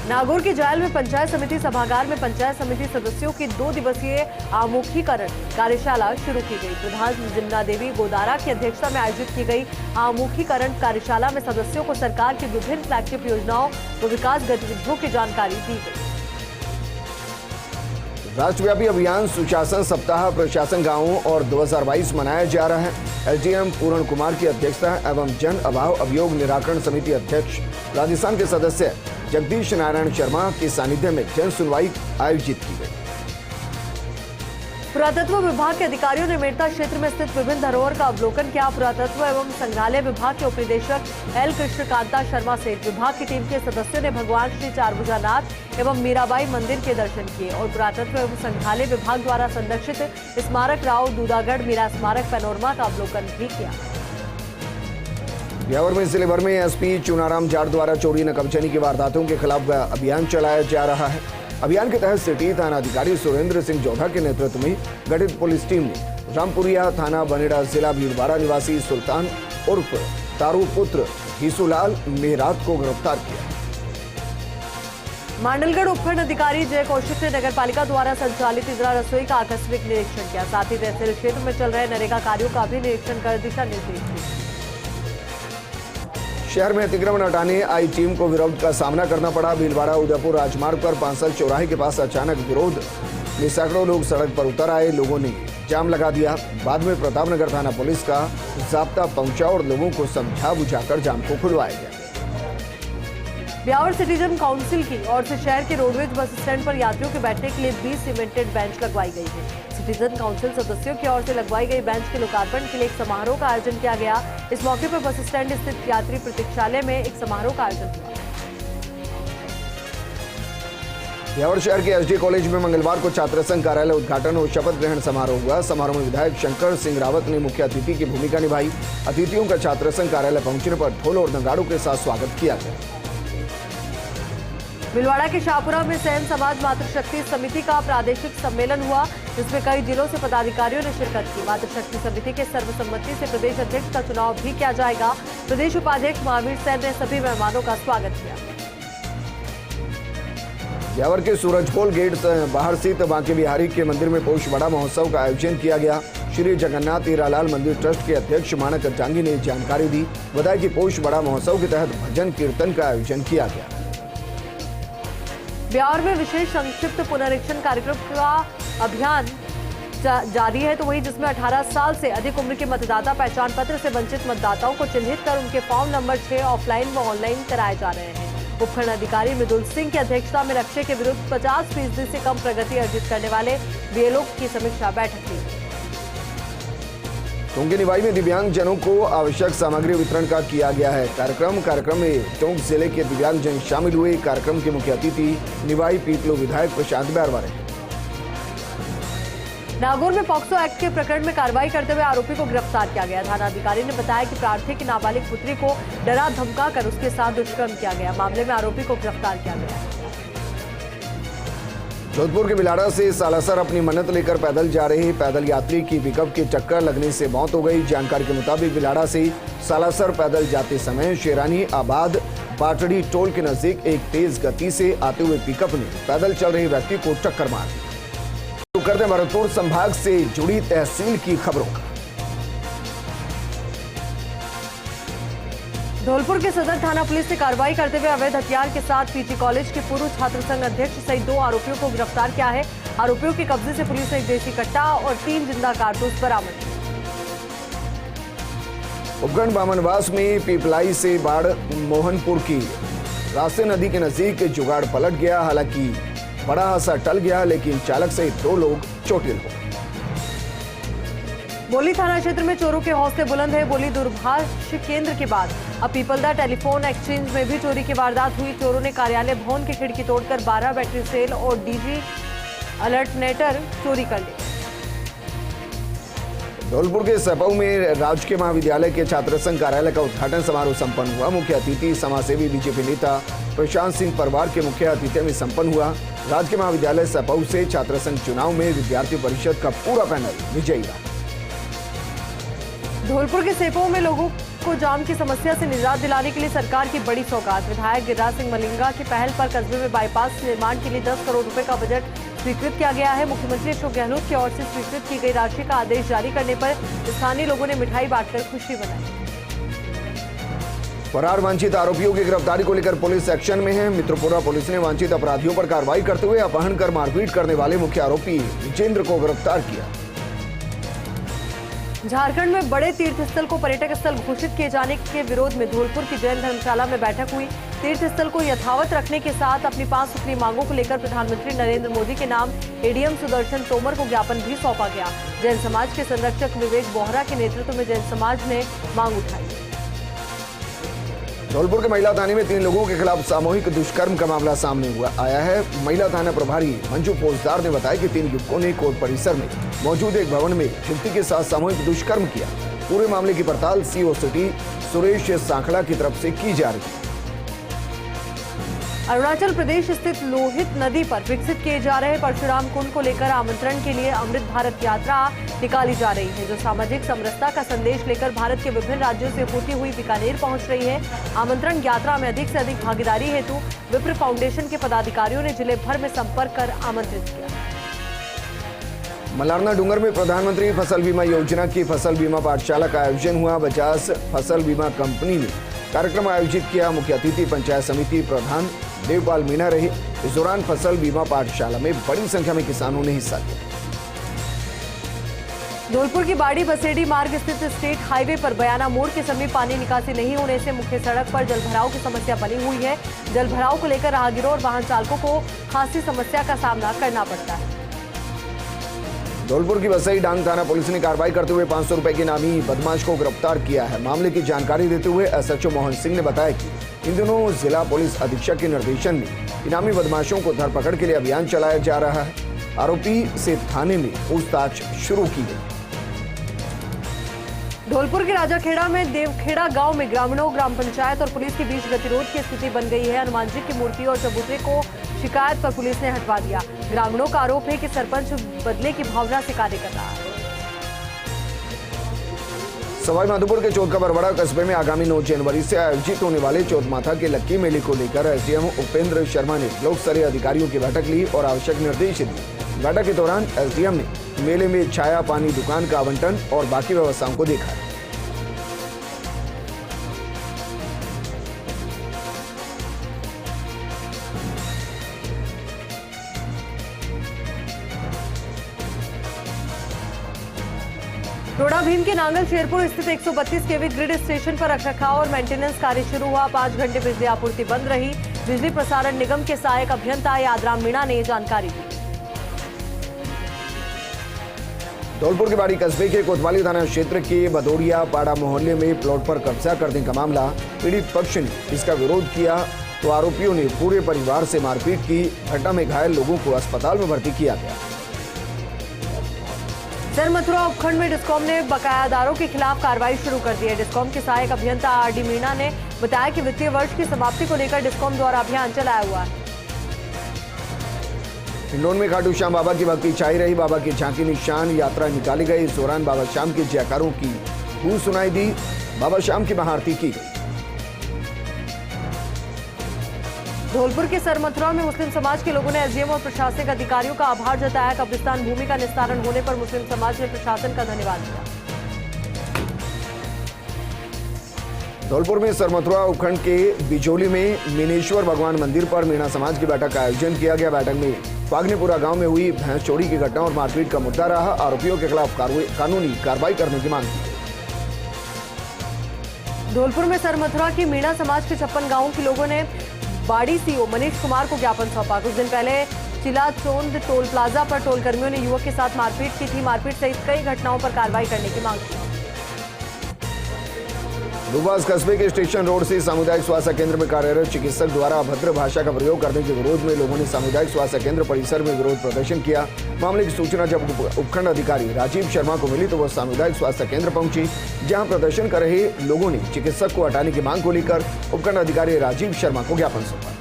नागौर के जायल में पंचायत समिति सभागार में पंचायत समिति सदस्यों की 2 दिवसीय आमुखीकरण कार्यशाला शुरू की गई। प्रधान जिन्ना देवी गोदारा की अध्यक्षता में आयोजित की गई आमुखीकरण कार्यशाला में सदस्यों को सरकार की विभिन्न फ्लैगशिप योजनाओं व विकास गतिविधियों की जानकारी दी गई। राष्ट्रव्यापी अभियान सुशासन सप्ताह प्रशासन गांवों और 2022 मनाया जा रहा है। एसडीएम पूर्ण कुमार की अध्यक्षता एवं जन अभाव अभियोग निराकरण समिति अध्यक्ष राजस्थान के सदस्य जगदीश नारायण शर्मा के सानिध्य में जन सुनवाई आयोजित की गई। पुरातत्व विभाग के अधिकारियों ने मेड़ता क्षेत्र में स्थित विभिन्न धरोहर का अवलोकन किया। पुरातत्व एवं संग्रहालय विभाग के उपनिदेशक एल कृष्णकांता शर्मा सहित विभाग की टीम के सदस्यों ने भगवान श्री चारभुजानाथ एवं मीराबाई मंदिर के दर्शन किए और पुरातत्व एवं संग्रहालय विभाग द्वारा संरक्षित स्मारक राव दूधागढ़ मीरा स्मारक पैनोरमा का अवलोकन भी किया। ब्यावर में जिले भर में एसपी चुनाराम जाट द्वारा चोरी नकबजनी की वारदातों के खिलाफ अभियान चलाया जा रहा है। अभियान के तहत सिटी थाना अधिकारी सुरेंद्र सिंह जोधा के नेतृत्व में गठित पुलिस टीम ने रामपुरिया थाना बनेड़ा जिला भीलवाड़ा निवासी सुल्तान उर्फ तारू पुत्र हिसूलाल मेहरात को गिरफ्तार किया। मांडलगढ़ उपखंड अधिकारी जय कौशिक ने नगर पालिका द्वारा संचालित इंदिरा रसोई का आकस्मिक निरीक्षण किया। साथ ही तहसील क्षेत्र में चल रहे नरेगा कार्यों का भी निरीक्षण कर दिशा निर्देश दिए। शहर में अतिक्रमण हटाने आई टीम को विरोध का सामना करना पड़ा। भीलवाड़ा उदयपुर राजमार्ग पर पांसल चौराहे के पास अचानक विरोध में सैकड़ों लोग सड़क पर उतर आए। लोगों ने जाम लगा दिया। बाद में प्रतापनगर थाना पुलिस का जाब्ता पहुंचा और लोगों को समझा बुझाकर जाम को खुलवाया गया। ब्यावर सिटीजन काउंसिल की ओर से शहर के रोडवेज बस स्टैंड पर यात्रियों के बैठने के लिए 20 सीमेंटेड बेंच लगवाई गई है। सिटीजन काउंसिल सदस्यों की ओर से लगवाई गई बेंच के लोकार्पण के लिए एक समारोह का आयोजन किया गया। इस मौके पर बस स्टैंड स्थित यात्री प्रतीक्षालय में एक समारोह का आयोजन हुआ। ब्यावर शहर के एसडी कॉलेज में मंगलवार को छात्र संघ कार्यालय उद्घाटन और शपथ ग्रहण समारोह हुआ। समारोह में विधायक शंकर सिंह रावत ने मुख्य अतिथि की भूमिका निभाई। अतिथियों का छात्र संघ कार्यालय पहुंचने पर ढोल और नगाड़ों के साथ स्वागत किया गया। भीलवाड़ा के शाहपुरा में सहन समाज मातृशक्ति समिति का प्रादेशिक सम्मेलन हुआ, जिसमें कई जिलों से पदाधिकारियों ने शिरकत की। मातृशक्ति समिति के सर्वसम्मति से प्रदेश अध्यक्ष का चुनाव भी किया जाएगा। प्रदेश उपाध्यक्ष महावीर सैन ने सभी मेहमानों का स्वागत किया। ब्यावर के सूरजपोल गेट बाहर स्थित बांके बिहारी के मंदिर में पौष बड़ा महोत्सव का आयोजन किया गया। श्री जगन्नाथ हीरालाल मंदिर ट्रस्ट के अध्यक्ष मानक जांगी ने जानकारी दी। बताया कि पौष बड़ा महोत्सव के तहत भजन कीर्तन का आयोजन किया गया। ब्यावर में विशेष संक्षिप्त पुनरीक्षण कार्यक्रम का अभियान जारी है, तो वहीं जिसमें 18 साल से अधिक उम्र के मतदाता पहचान पत्र से वंचित मतदाताओं को चिन्हित कर उनके फॉर्म नंबर 6 ऑफलाइन व ऑनलाइन कराए जा रहे हैं। उपखंड अधिकारी मृदुल सिंह की अध्यक्षता में नक्शे के विरुद्ध 50% से कम प्रगति अर्जित करने वाले बीएलओ की समीक्षा बैठक हुई। टोंक निवाई में दिव्यांग जनों को आवश्यक सामग्री वितरण का किया गया है। कार्यक्रम में टोंक जिले के दिव्यांग जन शामिल हुए। कार्यक्रम के मुख्य अतिथि निवाई पीपलो विधायक प्रशांत बैरवा रहे। नागौर में पॉक्सो एक्ट के प्रकरण में कार्रवाई करते हुए आरोपी को गिरफ्तार किया गया। थाना अधिकारी ने बताया कि प्रार्थी की नाबालिग पुत्री को डरा धमका कर उसके साथ दुष्कर्म किया गया। मामले में आरोपी को गिरफ्तार किया गया। जोधपुर के बिलाड़ा से सालासर अपनी मन्नत लेकर पैदल जा रहे पैदल यात्री की पिकअप के टक्कर लगने से मौत हो गई। जानकारी के मुताबिक बिलाड़ा से सालासर पैदल जाते समय शेरानी आबाद पाटड़ी टोल के नजदीक एक तेज गति से आते हुए पिकअप ने पैदल चल रहे व्यक्ति को टक्कर मार दी। शुरू करते हैं भरतपुर संभाग से जुड़ी तहसील की खबरों का। धौलपुर के सदर थाना पुलिस ने कार्रवाई करते हुए अवैध हथियार के साथ पीजी कॉलेज के पूर्व छात्र संघ अध्यक्ष सहित 2 आरोपियों को गिरफ्तार किया है। आरोपियों के कब्जे से पुलिस ने एक देसी कट्टा और 3 जिंदा कारतूस बरामद किए। उपखंड बामनवास में पीपलाई से बाढ़ मोहनपुर की रास्ते नदी के नजदीक जुगाड़ पलट गया। हालांकि बड़ा हादसा टल गया, लेकिन चालक सहित 2 लोग चोटिल हो गए। बोली थाना क्षेत्र में चोरों के हौसले बुलंद है। बोली दूरभाष केंद्र के बाद अब पीपलदा टेलीफोन एक्सचेंज में भी चोरी की वारदात हुई। चोरों ने कार्यालय भवन की खिड़की तोड़कर 12 बैटरी सेल और डीजी अलर्टनेटर चोरी कर लिए। धौलपुर के सपऊ में राजकीय महाविद्यालय के छात्र संघ कार्यालय का उद्घाटन समारोह संपन्न हुआ। मुख्य अतिथि समाजसेवी बीजेपी नेता प्रशांत सिंह परवार के मुख्य आतिथ्य में संपन्न हुआ। राजकीय महाविद्यालय सपऊ से छात्र संघ चुनाव में विद्यार्थी परिषद का पूरा पैनल विजयी रहा। धौलपुर के सेपो में लोगों को जाम की समस्या से निजात दिलाने के लिए सरकार की बड़ी सौगात। विधायक गिरिराज सिंह मलिंगा की पहल पर कस्बे में बाईपास निर्माण के लिए 10 करोड़ रुपए का बजट स्वीकृत किया गया है। मुख्यमंत्री अशोक गहलोत की ओर से स्वीकृत की गई राशि का आदेश जारी करने पर स्थानीय लोगों ने मिठाई बांटकर खुशी मनाई। फरार वांछित आरोपियों की गिरफ्तारी को लेकर पुलिस एक्शन में है। मित्रपुरा पुलिस ने वांछित अपराधियों पर कार्रवाई करते हुए अपहरण कर मारपीट करने वाले मुख्य आरोपी विजेंद्र को गिरफ्तार किया। झारखंड में बड़े तीर्थ स्थल को पर्यटक स्थल घोषित किए जाने के विरोध में धौलपुर की जैन धर्मशाला में बैठक हुई। तीर्थ स्थल को यथावत रखने के साथ अपनी 5 सूत्री मांगों को लेकर प्रधानमंत्री नरेंद्र मोदी के नाम एडीएम सुदर्शन तोमर को ज्ञापन भी सौंपा गया। जैन समाज के संरक्षक विवेक बोहरा के नेतृत्व में जैन समाज ने मांग उठाई। धौलपुर के महिला थाने में 3 लोगों के खिलाफ सामूहिक दुष्कर्म का मामला सामने आया है। महिला थाना प्रभारी मंजू फौजदार ने बताया कि 3 युवकों ने कोर्ट परिसर में मौजूद एक भवन में युवती के साथ सामूहिक दुष्कर्म किया। पूरे मामले की पड़ताल सीओ सिटी सुरेश सांखड़ा की तरफ से की जा रही है। अरुणाचल प्रदेश स्थित लोहित नदी पर विकसित किए जा रहे परशुराम कुंड को लेकर आमंत्रण के लिए अमृत भारत यात्रा निकाली जा रही है, जो सामाजिक समरसता का संदेश लेकर भारत के विभिन्न राज्यों से होती हुई बीकानेर पहुंच रही है। आमंत्रण यात्रा में अधिक से अधिक भागीदारी हेतु विप्र फाउंडेशन के पदाधिकारियों ने जिले भर में संपर्क कर आमंत्रित किया। मलारना डूंगर में प्रधानमंत्री फसल बीमा योजना की फसल बीमा पाठशाला का आयोजन हुआ। बजाज फसल बीमा कंपनी ने कार्यक्रम आयोजित किया। मुख्य अतिथि पंचायत समिति प्रधान देवपाल मीणा रहे। इस दौरान फसल बीमा पाठशाला में बड़ी संख्या में किसानों ने हिस्सा लिया। धौलपुर की बाड़ी बसेड़ी मार्ग स्थित स्टेट हाईवे पर बयाना मोड़ के समीप पानी निकासी नहीं होने से मुख्य सड़क पर जलभराव की समस्या बनी हुई है। जलभराव को लेकर राहगीरों और वाहन चालकों को खासी समस्या का सामना करना पड़ता है। धौलपुर की बसई डांग थाना पुलिस ने कार्रवाई करते हुए 500 रुपए के इनामी बदमाश को गिरफ्तार किया है। मामले की जानकारी देते हुए एसएचओ मोहन सिंह ने बताया कि इन दिनों जिला पुलिस अधीक्षक के निर्देशन में इनामी बदमाशों को धरपकड़ के लिए अभियान चलाया जा रहा है। आरोपी से थाने में पूछताछ शुरू की गई। धौलपुर के राजाखेड़ा में देवखेड़ा गांव में ग्रामीणों, ग्राम पंचायत और पुलिस के बीच गतिरोध की स्थिति बन गई है। हनुमान जी की मूर्ति और चबूतरे को शिकायत पर पुलिस ने हटवा दिया। ग्रामीणों का आरोप है कि सरपंच बदले की भावना से कार्य कर रहा है। सवाईमाधोपुर के चौथ का बरवाड़ा कस्बे में आगामी 9 जनवरी से आयोजित होने वाले चौथ माथा के लक्की मेले को लेकर एसडीएम उपेंद्र शर्मा ने ब्लॉक स्तरीय अधिकारियों की बैठक ली और आवश्यक निर्देश दिए। बैठक के दौरान एसडीएम ने मेले में छाया पानी दुकान का आवंटन और बाकी व्यवस्थाओं को देखा। रोड़ा भीम के नांगल शेरपुर स्थित 132 केवी ग्रिड स्टेशन पर रखरखाव और मेंटेनेंस कार्य शुरू हुआ। 5 घंटे बिजली आपूर्ति बंद रही। बिजली प्रसारण निगम के सहायक अभियंता यादराम मीणा ने जानकारी दी। धौलपुर के बाड़ी कस्बे के कोतवाली थाना क्षेत्र के भदौरिया पाड़ा मोहल्ले में प्लॉट पर कब्जा करने का मामला। पीड़ित पक्ष ने इसका विरोध किया तो आरोपियों ने पूरे परिवार से मारपीट की। घटना में घायल लोगों को अस्पताल में भर्ती किया गया। सर मथुरा उपखंड में डिस्कॉम ने बकायादारों के खिलाफ कार्रवाई शुरू कर दी है। डिस्कॉम के सहायक अभियंता आरडी मीणा ने बताया कि वित्तीय वर्ष की समाप्ति को लेकर डिस्कॉम द्वारा अभियान चलाया हुआ है। हिंडौन में खाटू श्याम बाबा की भक्ति छाई रही। बाबा की झांकी निशान यात्रा निकाली गई। इस दौरान बाबा श्याम के जयकारों की गूंज सुनाई दी। बाबा श्याम की महाआरती की गई। धौलपुर के सरमथुरा में मुस्लिम समाज के लोगों ने एसडीएम और प्रशासनिक अधिकारियों का आभार जताया। कब्रिस्तान भूमि का निस्तारण होने पर मुस्लिम समाज ने प्रशासन का धन्यवाद किया। धौलपुर में सरमथुरा उपखंड के बिजोली में मीनेश्वर भगवान मंदिर पर मीणा समाज की बैठक का आयोजन किया गया। बैठक में फागनीपुरा गांव में हुई भैंस चोरी की घटना और मारपीट का मुद्दा रहा। आरोपियों के खिलाफ कानूनी कार्रवाई करने की मांग की। धौलपुर में सरमथुरा की मीणा समाज के 56 गांवों के लोगों ने बाड़ी सीओ मनीष कुमार को ज्ञापन सौंपा। कुछ दिन पहले चिलाचोंद टोल प्लाजा पर टोल कर्मियों ने युवक के साथ मारपीट की थी। मारपीट सहित कई घटनाओं पर कार्रवाई करने की मांग की। डुबास कस्बे के स्टेशन रोड से सामुदायिक स्वास्थ्य केंद्र में कार्यरत चिकित्सक द्वारा अभद्र भाषा का प्रयोग करने के विरोध में लोगों ने सामुदायिक स्वास्थ्य केंद्र परिसर में विरोध प्रदर्शन किया। मामले की सूचना जब उपखंड अधिकारी राजीव शर्मा को मिली तो वह सामुदायिक स्वास्थ्य केंद्र पहुंची, जहां प्रदर्शन कर रहे लोगों ने चिकित्सक को हटाने की मांग को लेकर उपखंड अधिकारी राजीव शर्मा को ज्ञापन सौंपा।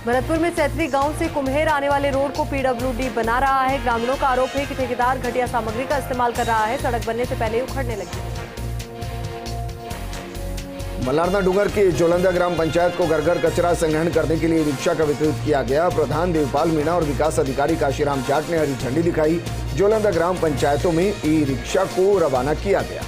भरतपुर में सैतरी गांव से कुम्हेर आने वाले रोड को पीडब्ल्यूडी बना रहा है। ग्रामीणों का आरोप है कि ठेकेदार घटिया सामग्री का इस्तेमाल कर रहा है। सड़क बनने से पहले उखड़ने लगी। मल्हारना डूंगर के जोलंदा ग्राम पंचायत को घर घर कचरा संग्रहण करने के लिए रिक्शा का वितरित किया गया। प्रधान देवपाल मीणा और विकास अधिकारी काशीराम जाट ने हरी झंडी दिखाई। जोलंदा ग्राम पंचायतों में ई रिक्शा को रवाना किया गया।